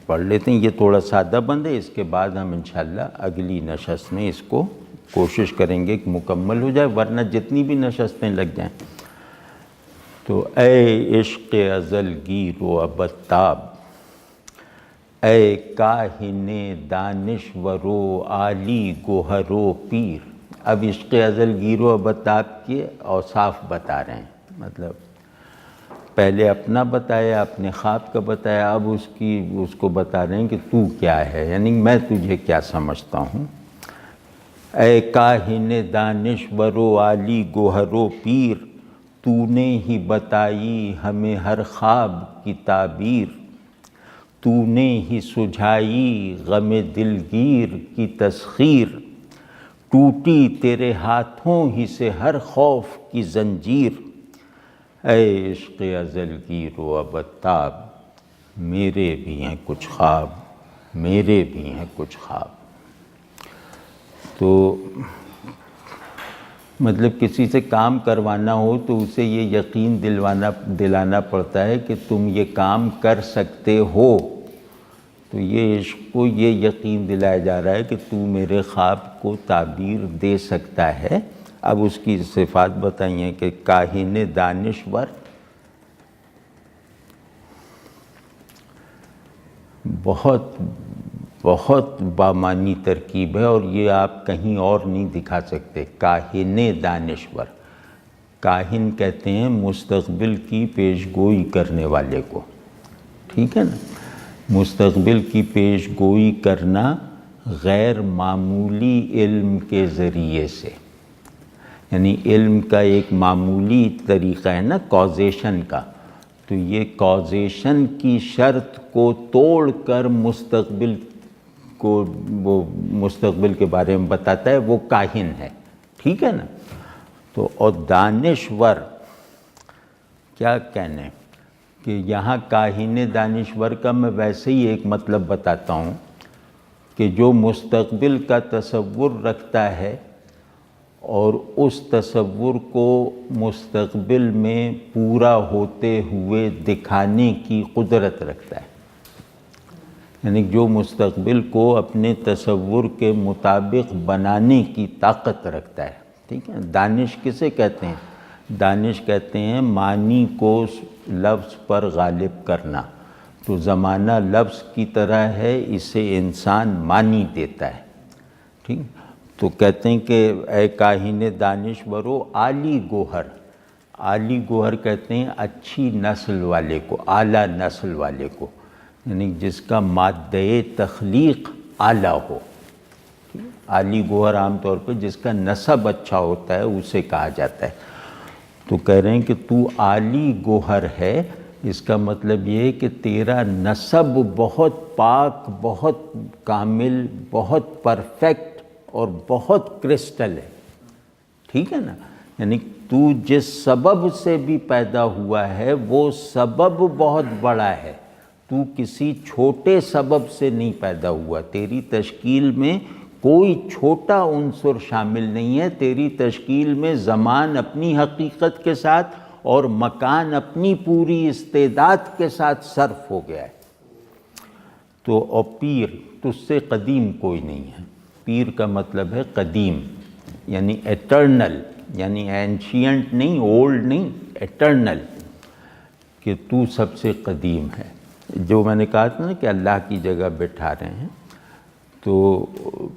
پڑھ لیتے ہیں. یہ تھوڑا سادہ بند ہے، اس کے بعد ہم انشاءاللہ اگلی نشست میں اس کو کوشش کریں گے کہ مکمل ہو جائے، ورنہ جتنی بھی نشستیں لگ جائیں۔ تو اے عشق ازل گیر و ابد تاب، اے کاہن دانشور و عالی گوہر و پیر۔ اب عشق ازل گیر و ابد تاب کے اوصاف بتا رہے ہیں، مطلب پہلے اپنا بتایا، اپنے خواب کا بتایا، اب اس کو بتا رہے ہیں کہ تو کیا ہے، یعنی میں تجھے کیا سمجھتا ہوں۔ اے کاہن دانشور و عالی گوہر و پیر، تو نے ہی بتائی ہمیں ہر خواب کی تعبیر، تو نے ہی سجھائی غم دلگیر کی تسخیر، ٹوٹی تیرے ہاتھوں ہی سے ہر خوف کی زنجیر۔ اے عشق ازل گیر و ابد تاب، میرے بھی ہیں کچھ خواب، میرے بھی ہیں کچھ خواب۔ تو مطلب کسی سے کام کروانا ہو تو اسے یہ یقین دلانا پڑتا ہے کہ تم یہ کام کر سکتے ہو، تو یہ عشق کو یہ یقین دلایا جا رہا ہے کہ تو میرے خواب کو تعبیر دے سکتا ہے۔ اب اس کی صفات بتائی ہیں کہ کاہن دانشور، بہت بہت بامانی ترکیب ہے اور یہ آپ کہیں اور نہیں دکھا سکتے۔ کاہن دانشور، کاہن کہتے ہیں مستقبل کی پیش گوئی کرنے والے کو، ٹھیک ہے نا؟ مستقبل کی پیش گوئی کرنا غیر معمولی علم کے ذریعے سے، یعنی علم کا ایک معمولی طریقہ ہے نا کازیشن کا، تو یہ کازیشن کی شرط کو توڑ کر مستقبل کو، وہ مستقبل کے بارے میں بتاتا ہے، وہ کاہن ہے، ٹھیک ہے نا؟ تو اور دانشور کیا کہنے کہ یہاں کاہن دانشور کا میں ویسے ہی ایک مطلب بتاتا ہوں کہ جو مستقبل کا تصور رکھتا ہے اور اس تصور کو مستقبل میں پورا ہوتے ہوئے دکھانے کی قدرت رکھتا ہے، یعنی جو مستقبل کو اپنے تصور کے مطابق بنانے کی طاقت رکھتا ہے، ٹھیک ہے؟ دانش کسے کہتے ہیں؟ دانش کہتے ہیں معنی کو لفظ پر غالب کرنا، تو زمانہ لفظ کی طرح ہے، اسے انسان معنی دیتا ہے، ٹھیک؟ تو کہتے ہیں کہ اے کاہن دانشور و عالی گوہر، عالی گوہر کہتے ہیں اچھی نسل والے کو، اعلیٰ نسل والے کو، یعنی جس کا مادہ تخلیق اعلیٰ ہو۔ عالی گوہر عام طور پہ جس کا نسب اچھا ہوتا ہے اسے کہا جاتا ہے۔ تو کہہ رہے ہیں کہ تو عالی گوہر ہے، اس کا مطلب یہ ہے کہ تیرا نسب بہت پاک، بہت کامل، بہت پرفیکٹ اور بہت کرسٹل ہے، ٹھیک ہے نا؟ یعنی تو جس سبب سے بھی پیدا ہوا ہے وہ سبب بہت بڑا ہے، تو کسی چھوٹے سبب سے نہیں پیدا ہوا، تیری تشکیل میں کوئی چھوٹا عنصر شامل نہیں ہے، تیری تشکیل میں زمان اپنی حقیقت کے ساتھ اور مکان اپنی پوری استعداد کے ساتھ صرف ہو گیا ہے۔ تو اور پیر، تجھ سے قدیم کوئی نہیں ہے، پیر کا مطلب ہے قدیم، یعنی ایٹرنل، یعنی اینشینٹ نہیں، اولڈ نہیں، ایٹرنل، کہ تو سب سے قدیم ہے۔ جو میں نے کہا تھا نا کہ اللہ کی جگہ بٹھا رہے ہیں، تو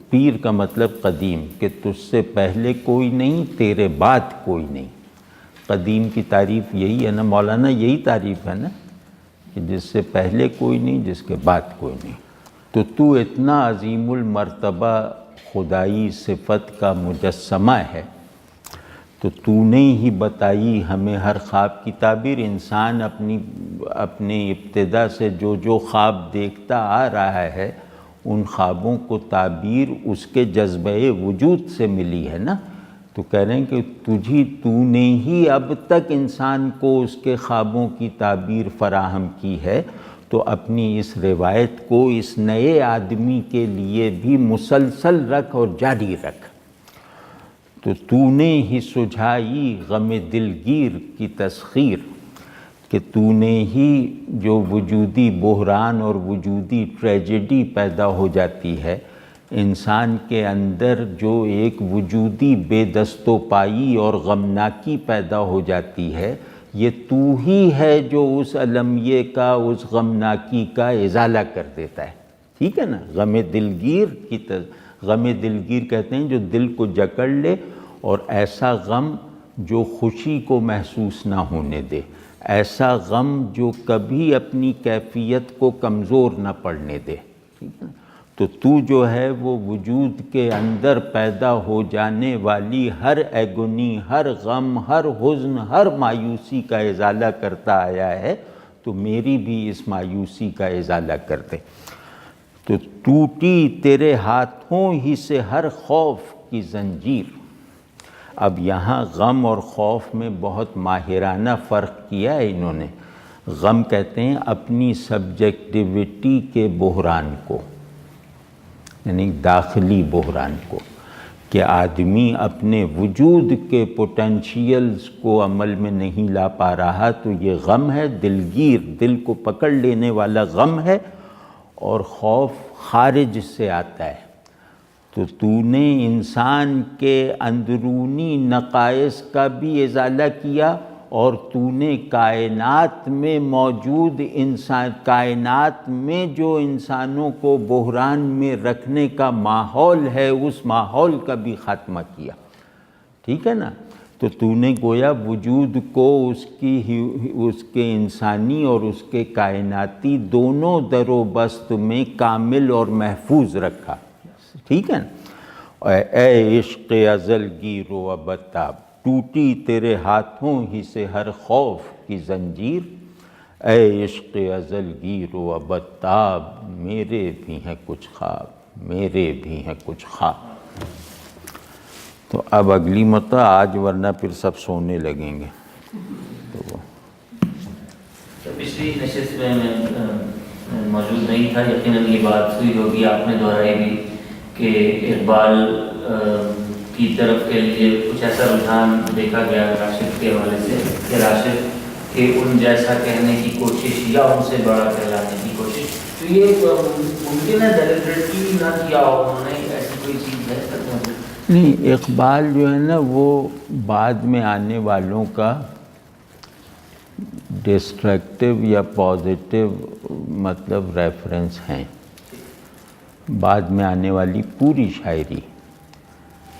پیر کا مطلب قدیم، کہ تجھ سے پہلے کوئی نہیں، تیرے بعد کوئی نہیں۔ قدیم کی تعریف یہی ہے نا مولانا، یہی تعریف ہے نا کہ جس سے پہلے کوئی نہیں، جس کے بعد کوئی نہیں۔ تو اتنا عظیم المرتبہ خدائی صفت کا مجسمہ ہے، تو نے ہی بتائی ہمیں ہر خواب کی تعبیر۔ انسان اپنی ابتدا سے جو خواب دیکھتا آ رہا ہے، ان خوابوں کو تعبیر اس کے جذبہ وجود سے ملی ہے نا۔ تو کہہ رہے ہیں کہ تو نے ہی اب تک انسان کو اس کے خوابوں کی تعبیر فراہم کی ہے، تو اپنی اس روایت کو اس نئے آدمی کے لیے بھی مسلسل رکھ اور جاری رکھ۔ تو نے ہی سجھائی غم دلگیر کی تسخیر، کہ تو نے ہی جو وجودی بحران اور وجودی ٹریجڈی پیدا ہو جاتی ہے، انسان کے اندر جو ایک وجودی بے دست و پائی اور غمناکی پیدا ہو جاتی ہے، یہ تو ہی ہے جو اس المیے کا، اس غمناکی کا ازالہ کر دیتا ہے، ٹھیک ہے نا؟ غم دلگیر کہتے ہیں جو دل کو جکڑ لے، اور ایسا غم جو خوشی کو محسوس نہ ہونے دے، ایسا غم جو کبھی اپنی کیفیت کو کمزور نہ پڑنے دے، ٹھیک ہے نا؟ تو جو ہے وہ وجود کے اندر پیدا ہو جانے والی ہر ایگونی، ہر غم، ہر حزن، ہر مایوسی کا ازالہ کرتا آیا ہے، تو میری بھی اس مایوسی کا ازالہ کر دے۔ تو ٹوٹی تیرے ہاتھوں ہی سے ہر خوف کی زنجیر۔ اب یہاں غم اور خوف میں بہت ماہرانہ فرق کیا ہے انہوں نے۔ غم کہتے ہیں اپنی سبجیکٹیوٹی کے بحران کو، یعنی داخلی بحران کو، کہ آدمی اپنے وجود کے پوٹینشیلز کو عمل میں نہیں لا پا رہا، تو یہ غم ہے، دلگیر، دل کو پکڑ لینے والا غم ہے۔ اور خوف خارج سے آتا ہے۔ تو نے انسان کے اندرونی نقائص کا بھی ازالہ کیا، اور تو نے کائنات میں موجود کائنات میں جو انسانوں کو بحران میں رکھنے کا ماحول ہے، اس ماحول کا بھی خاتمہ کیا، ٹھیک ہے نا؟ تو نے گویا وجود کو اس کے انسانی اور اس کے کائناتی دونوں در و بست میں کامل اور محفوظ رکھا، ٹھیک ہے نا؟ اے عشق ازل گیر و ابتاب، ٹوٹی تیرے ہاتھوں ہی سے ہر خوف کی زنجیر۔ اے عشق ازل گیر و ابتاب، میرے بھی ہیں کچھ خواب، میرے بھی ہیں کچھ خواب۔ تو اب اگلی مرتبہ آج، ورنہ پھر سب سونے لگیں گے۔ تو پچھلی نشست میں موجود نہیں تھا، یقیناً یہ بات ہوئی ہوگی، آپ نے دہرائی بھی کہ اقبال کی طرف کے لیے کچھ ایسا رجحان دیکھا گیا راشد کے حوالے سے کہ راشد کے ان جیسا کہنے کی کوشش یا ان سے بڑا کہلانے کی کوشش، تو یہ ممکن ہے ڈیلیبریٹلی نہ کیا ہو انہوں نے، ایسی کوئی چیز ہے؟ نہیں، اقبال جو ہے نا وہ بعد میں آنے والوں کا ڈسٹرکٹیو یا پازیٹیو مطلب ریفرنس ہیں۔ بعد میں آنے والی پوری شاعری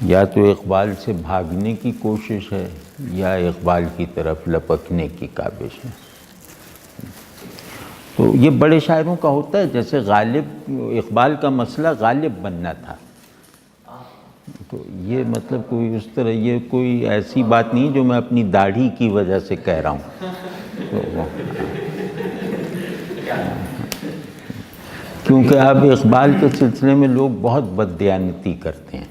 یا تو اقبال سے بھاگنے کی کوشش ہے یا اقبال کی طرف لپکنے کی کاوش ہے۔ تو یہ بڑے شاعروں کا ہوتا ہے، جیسے غالب، اقبال کا مسئلہ غالب بننا تھا، تو یہ مطلب کوئی اس طرح، یہ کوئی ایسی بات نہیں جو میں اپنی داڑھی کی وجہ سے کہہ رہا ہوں۔ کیونکہ اب اقبال کے سلسلے میں لوگ بہت بددیانتی کرتے ہیں،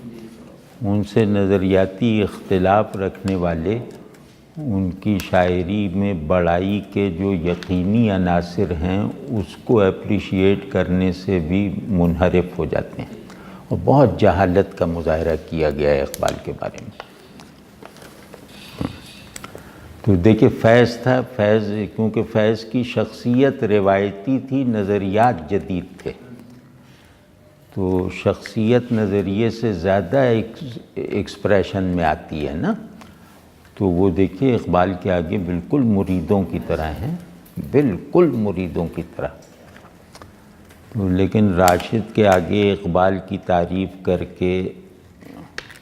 ان سے نظریاتی اختلاف رکھنے والے ان کی شاعری میں بڑائی کے جو یقینی عناصر ہیں اس کو اپریشیٹ کرنے سے بھی منحرف ہو جاتے ہیں، اور بہت جہالت کا مظاہرہ کیا گیا ہے اقبال کے بارے میں۔ تو دیکھیں فیض تھا، فیض کیونکہ فیض کی شخصیت روایتی تھی، نظریات جدید تھے، تو شخصیت نظریے سے زیادہ ایکسپریشن میں آتی ہے نا، تو وہ دیکھیے اقبال کے آگے بالکل مریدوں کی طرح ہیں، بالکل مریدوں کی طرح۔ تو لیکن راشد کے آگے اقبال کی تعریف کر کے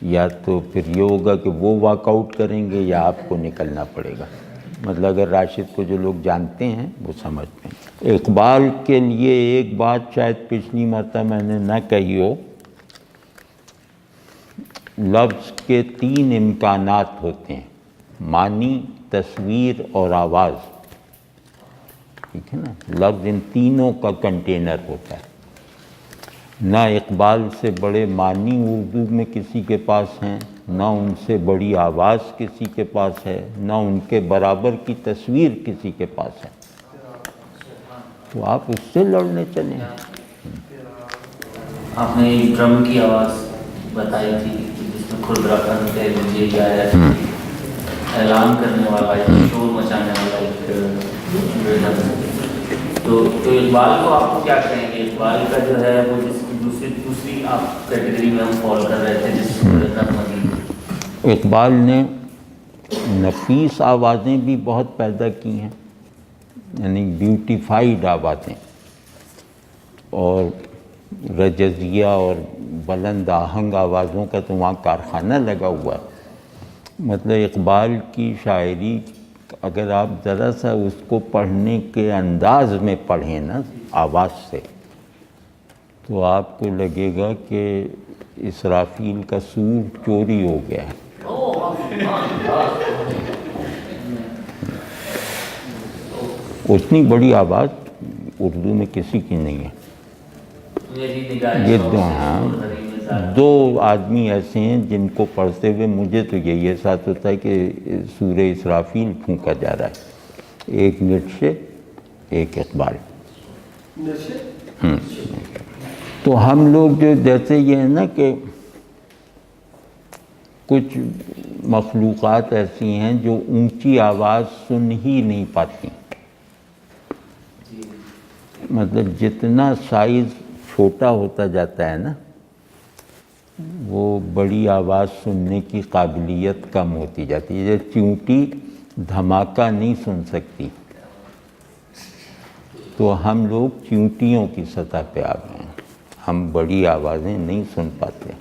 یا تو پھر یہ ہوگا کہ وہ واک آؤٹ کریں گے یا آپ کو نکلنا پڑے گا۔ مطلب اگر راشد کو جو لوگ جانتے ہیں وہ سمجھتے ہیں۔ اقبال کے لیے ایک بات شاید پچھلی مرتبہ میں نے نہ کہی ہو، لفظ کے 3 امکانات ہوتے ہیں، معنی، تصویر اور آواز، ٹھیک ہے نا؟ لفظ ان تینوں کا کنٹینر ہوتا ہے۔ نہ اقبال سے بڑے معنی اردو میں کسی کے پاس ہیں، نہ ان سے بڑی آواز کسی کے پاس ہے، نہ ان کے برابر کی تصویر کسی کے پاس ہے، تو آپ اس سے لڑنے چلیں۔ آپ نے ڈرم کی آواز بتائی تھی جس میں خود رقم کے مجھے کیا ہے اعلان کرنے والا، شور مچانے والا ایک تو اقبال کو آپ کیا کہیں گے؟ اقبال کا جو ہے وہ جس دوسری آپ کیٹیگری میں ہم فال کر رہے تھے جس نغمہ کی. اقبال نے نفیس آوازیں بھی بہت پیدا کی ہیں، یعنی بیوٹیفائڈ آوازیں، اور رجزیہ اور بلند آہنگ آوازوں کا تو وہاں کارخانہ لگا ہوا ہے. مطلب اقبال کی شاعری اگر آپ ذرا سا اس کو پڑھنے کے انداز میں پڑھیں نا آواز سے، تو آپ کو لگے گا کہ اسرافیل کا سور چوری ہو گیا ہے. اتنی بڑی آواز اردو میں کسی کی نہیں ہے. یہ دو آدمی ایسے ہیں جن کو پڑھتے ہوئے مجھے تو یہی احساس ہوتا ہے کہ سورہ اسرافیل پھونکا جا رہا ہے. ایک نیٹشے، ایک اقبال. تو ہم لوگ جو جیسے یہ ہے نا کہ کچھ مخلوقات ایسی ہیں جو اونچی آواز سن ہی نہیں پاتی. مطلب جتنا سائز چھوٹا ہوتا جاتا ہے نا، وہ بڑی آواز سننے کی قابلیت کم ہوتی جاتی ہے. جیسے چیونٹی دھماکہ نہیں سن سکتی، تو ہم لوگ چیونٹیوں کی سطح پہ آ گئے ہیں، ہم بڑی آوازیں نہیں سن پاتے.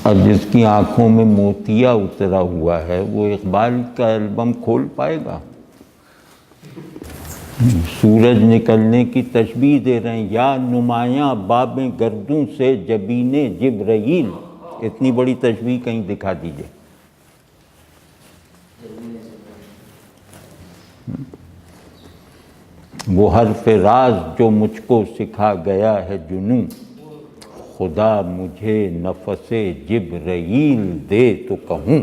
اور جس کی آنکھوں میں موتیا اترا ہوا ہے وہ اقبال کا البم کھول پائے گا؟ سورج نکلنے کی تشبیہ دے رہے ہیں، یا نمایاں باب گردوں سے جبین جبرائیل. اتنی بڑی تشبیہ کہیں دکھا دیجئے. وہ حرف راز جو مجھ کو سکھا گیا ہے جنوں، خدا مجھے نفس جبرائیل دے تو کہوں.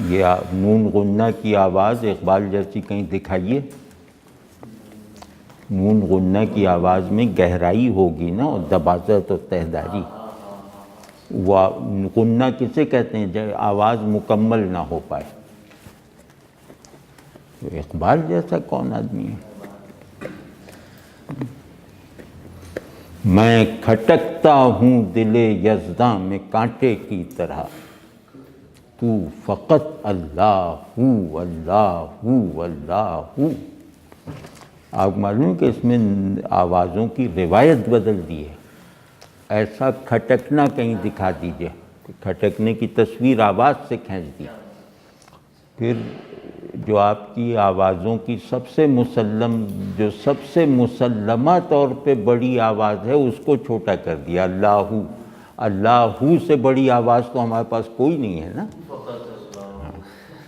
یہ نون غنہ کی آواز اقبال جیسی کہیں دکھائیے. نون غنہ کی آواز میں گہرائی ہوگی نا، اور دباضت و تہداری. وہ غنہ کسے کہتے ہیں جب آواز مکمل نہ ہو پائے. تو اقبال جیسا کون آدمی ہے؟ میں کھٹکتا ہوں دل یزداں میں کانٹے کی طرح، تو فقط اللہ ہو اللہ ہو اللہ ہو. آپ معلوم ہے کہ اس میں آوازوں کی روایت بدل دی ہے. ایسا کھٹکنا کہیں دکھا دیجئے، کھٹکنے کی تصویر آواز سے کھینچ دی. پھر جو آپ کی آوازوں کی سب سے مسلمہ طور پہ بڑی آواز ہے اس کو چھوٹا کر دیا. اللہ اللہ سے بڑی آواز تو ہمارے پاس کوئی نہیں ہے نا،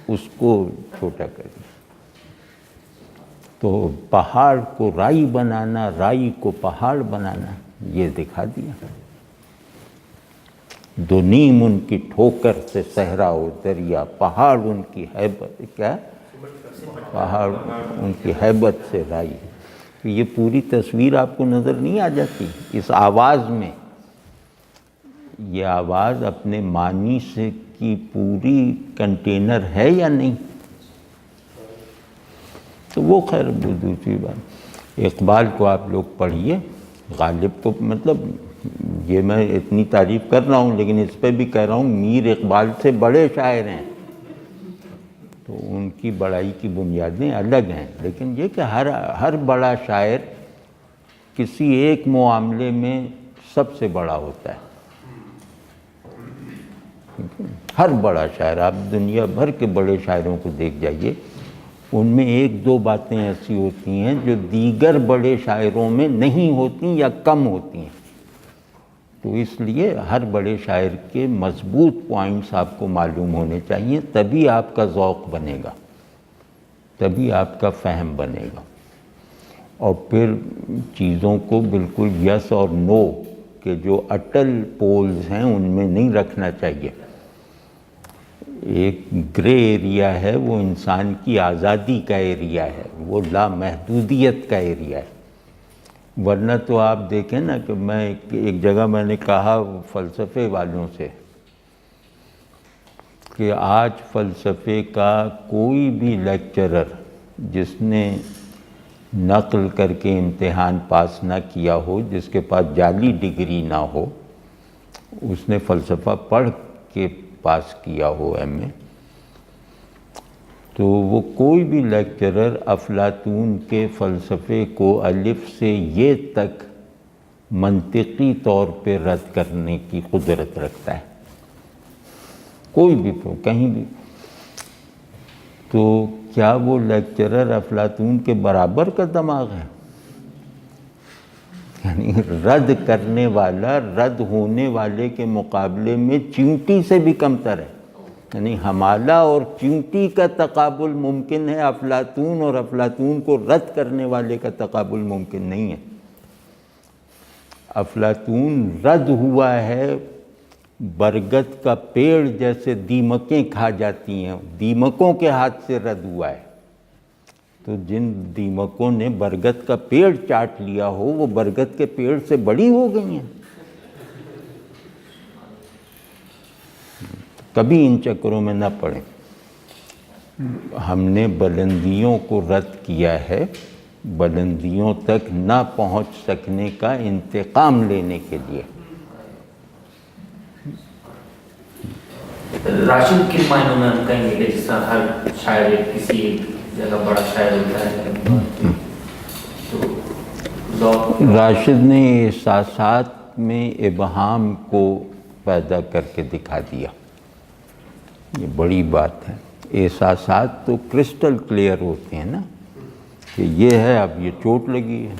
اس کو چھوٹا کر دیا. تو پہاڑ کو رائی بنانا، رائی کو پہاڑ بنانا، یہ دکھا دیا. دو نیم ان کی ٹھوکر سے صحرا و دریا، پہاڑ ان کی ہیبت، کیا پہاڑ ان کی ہیبت سے رائی. تو یہ پوری تصویر آپ کو نظر نہیں آ جاتی اس آواز میں؟ یہ آواز اپنے معنی سے کی پوری کنٹینر ہے یا نہیں؟ تو وہ خیر دوسری بات. اقبال کو آپ لوگ پڑھیے. غالب کو مطلب یہ میں اتنی تعریف کر رہا ہوں، لیکن اس پہ بھی کہہ رہا ہوں میر اقبال سے بڑے شاعر ہیں، تو ان کی بڑائی کی بنیادیں الگ ہیں. لیکن یہ کہ ہر بڑا شاعر کسی ایک معاملے میں سب سے بڑا ہوتا ہے. ہر بڑا شاعر، آپ دنیا بھر کے بڑے شاعروں کو دیکھ جائیے، ان میں ایک دو باتیں ایسی ہوتی ہیں جو دیگر بڑے شاعروں میں نہیں ہوتی یا کم ہوتی ہیں. تو اس لیے ہر بڑے شاعر کے مضبوط پوائنٹس آپ کو معلوم ہونے چاہیے، تبھی آپ کا ذوق بنے گا، تبھی آپ کا فہم بنے گا. اور پھر چیزوں کو بالکل یس اور نو کے جو اٹل پولز ہیں ان میں نہیں رکھنا چاہیے. ایک گرے ایریا ہے، وہ انسان کی آزادی کا ایریا ہے، وہ لامحدودیت کا ایریا ہے. ورنہ تو آپ دیکھیں نا کہ میں ایک جگہ میں نے کہا فلسفے والوں سے کہ آج فلسفے کا کوئی بھی لیکچرر جس نے نقل کر کے امتحان پاس نہ کیا ہو، جس کے پاس جعلی ڈگری نہ ہو، اس نے فلسفہ پڑھ کے پاس کیا ہو ایم اے، تو وہ کوئی بھی لیکچرر افلاطون کے فلسفے کو الف سے یہ تک منطقی طور پہ رد کرنے کی قدرت رکھتا ہے، کوئی بھی کہیں بھی۔ تو کیا وہ لیکچرر افلاطون کے برابر کا دماغ ہے؟ یعنی رد کرنے والا رد ہونے والے کے مقابلے میں چیونٹی سے بھی کمتر ہے، یعنی ہمالہ اور چیونٹی کا تقابل ممکن ہے، افلاطون اور افلاطون کو رد کرنے والے کا تقابل ممکن نہیں ہے۔ افلاطون رد ہوا ہے، برگد کا پیڑ جیسے دیمکیں کھا جاتی ہیں، دیمکوں کے ہاتھ سے رد ہوا ہے۔ تو جن دیمکوں نے برگد کا پیڑ چاٹ لیا ہو، وہ برگد کے پیڑ سے بڑی ہو گئی ہیں۔ کبھی ان چکروں میں نہ پڑیں۔ ہم نے بلندیوں کو رد کیا ہے، بلندیوں تک نہ پہنچ سکنے کا انتقام لینے کے لیے۔ راشد کن معنوں میں ہم کہیں گے کہ جس طرح ہر شاعر کسی ایک جگہ بڑا شاعر ہوتا ہے، تو راشد نے احساسات میں ابہام کو پیدا کر کے دکھا دیا، یہ بڑی بات ہے۔ احساسات تو کرسٹل کلیئر ہوتے ہیں نا، کہ یہ ہے، اب یہ چوٹ لگی ہے،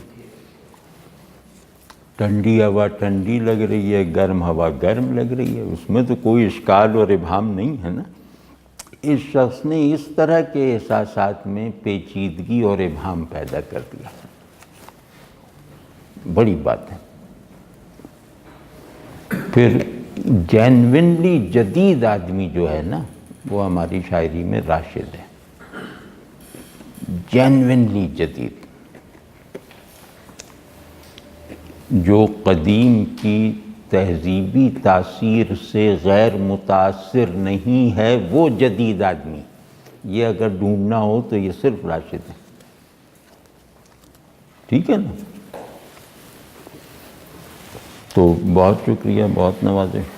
ٹھنڈی ہوا ٹھنڈی لگ رہی ہے، گرم ہوا گرم لگ رہی ہے، اس میں تو کوئی اشکال اور ابہام نہیں ہے نا۔ اس شخص نے اس طرح کے احساسات میں پیچیدگی اور ابہام پیدا کر دیا، بڑی بات ہے۔ پھر جینوینلی جدید آدمی جو ہے نا، وہ ہماری شاعری میں راشد ہے، جینوینلی جدید، جو قدیم کی تہذیبی تاثیر سے غیر متاثر نہیں ہے، وہ جدید آدمی۔ یہ اگر ڈھونڈنا ہو تو یہ صرف راشد ہے، ٹھیک ہے نا؟ تو بہت شکریہ، بہت نوازش۔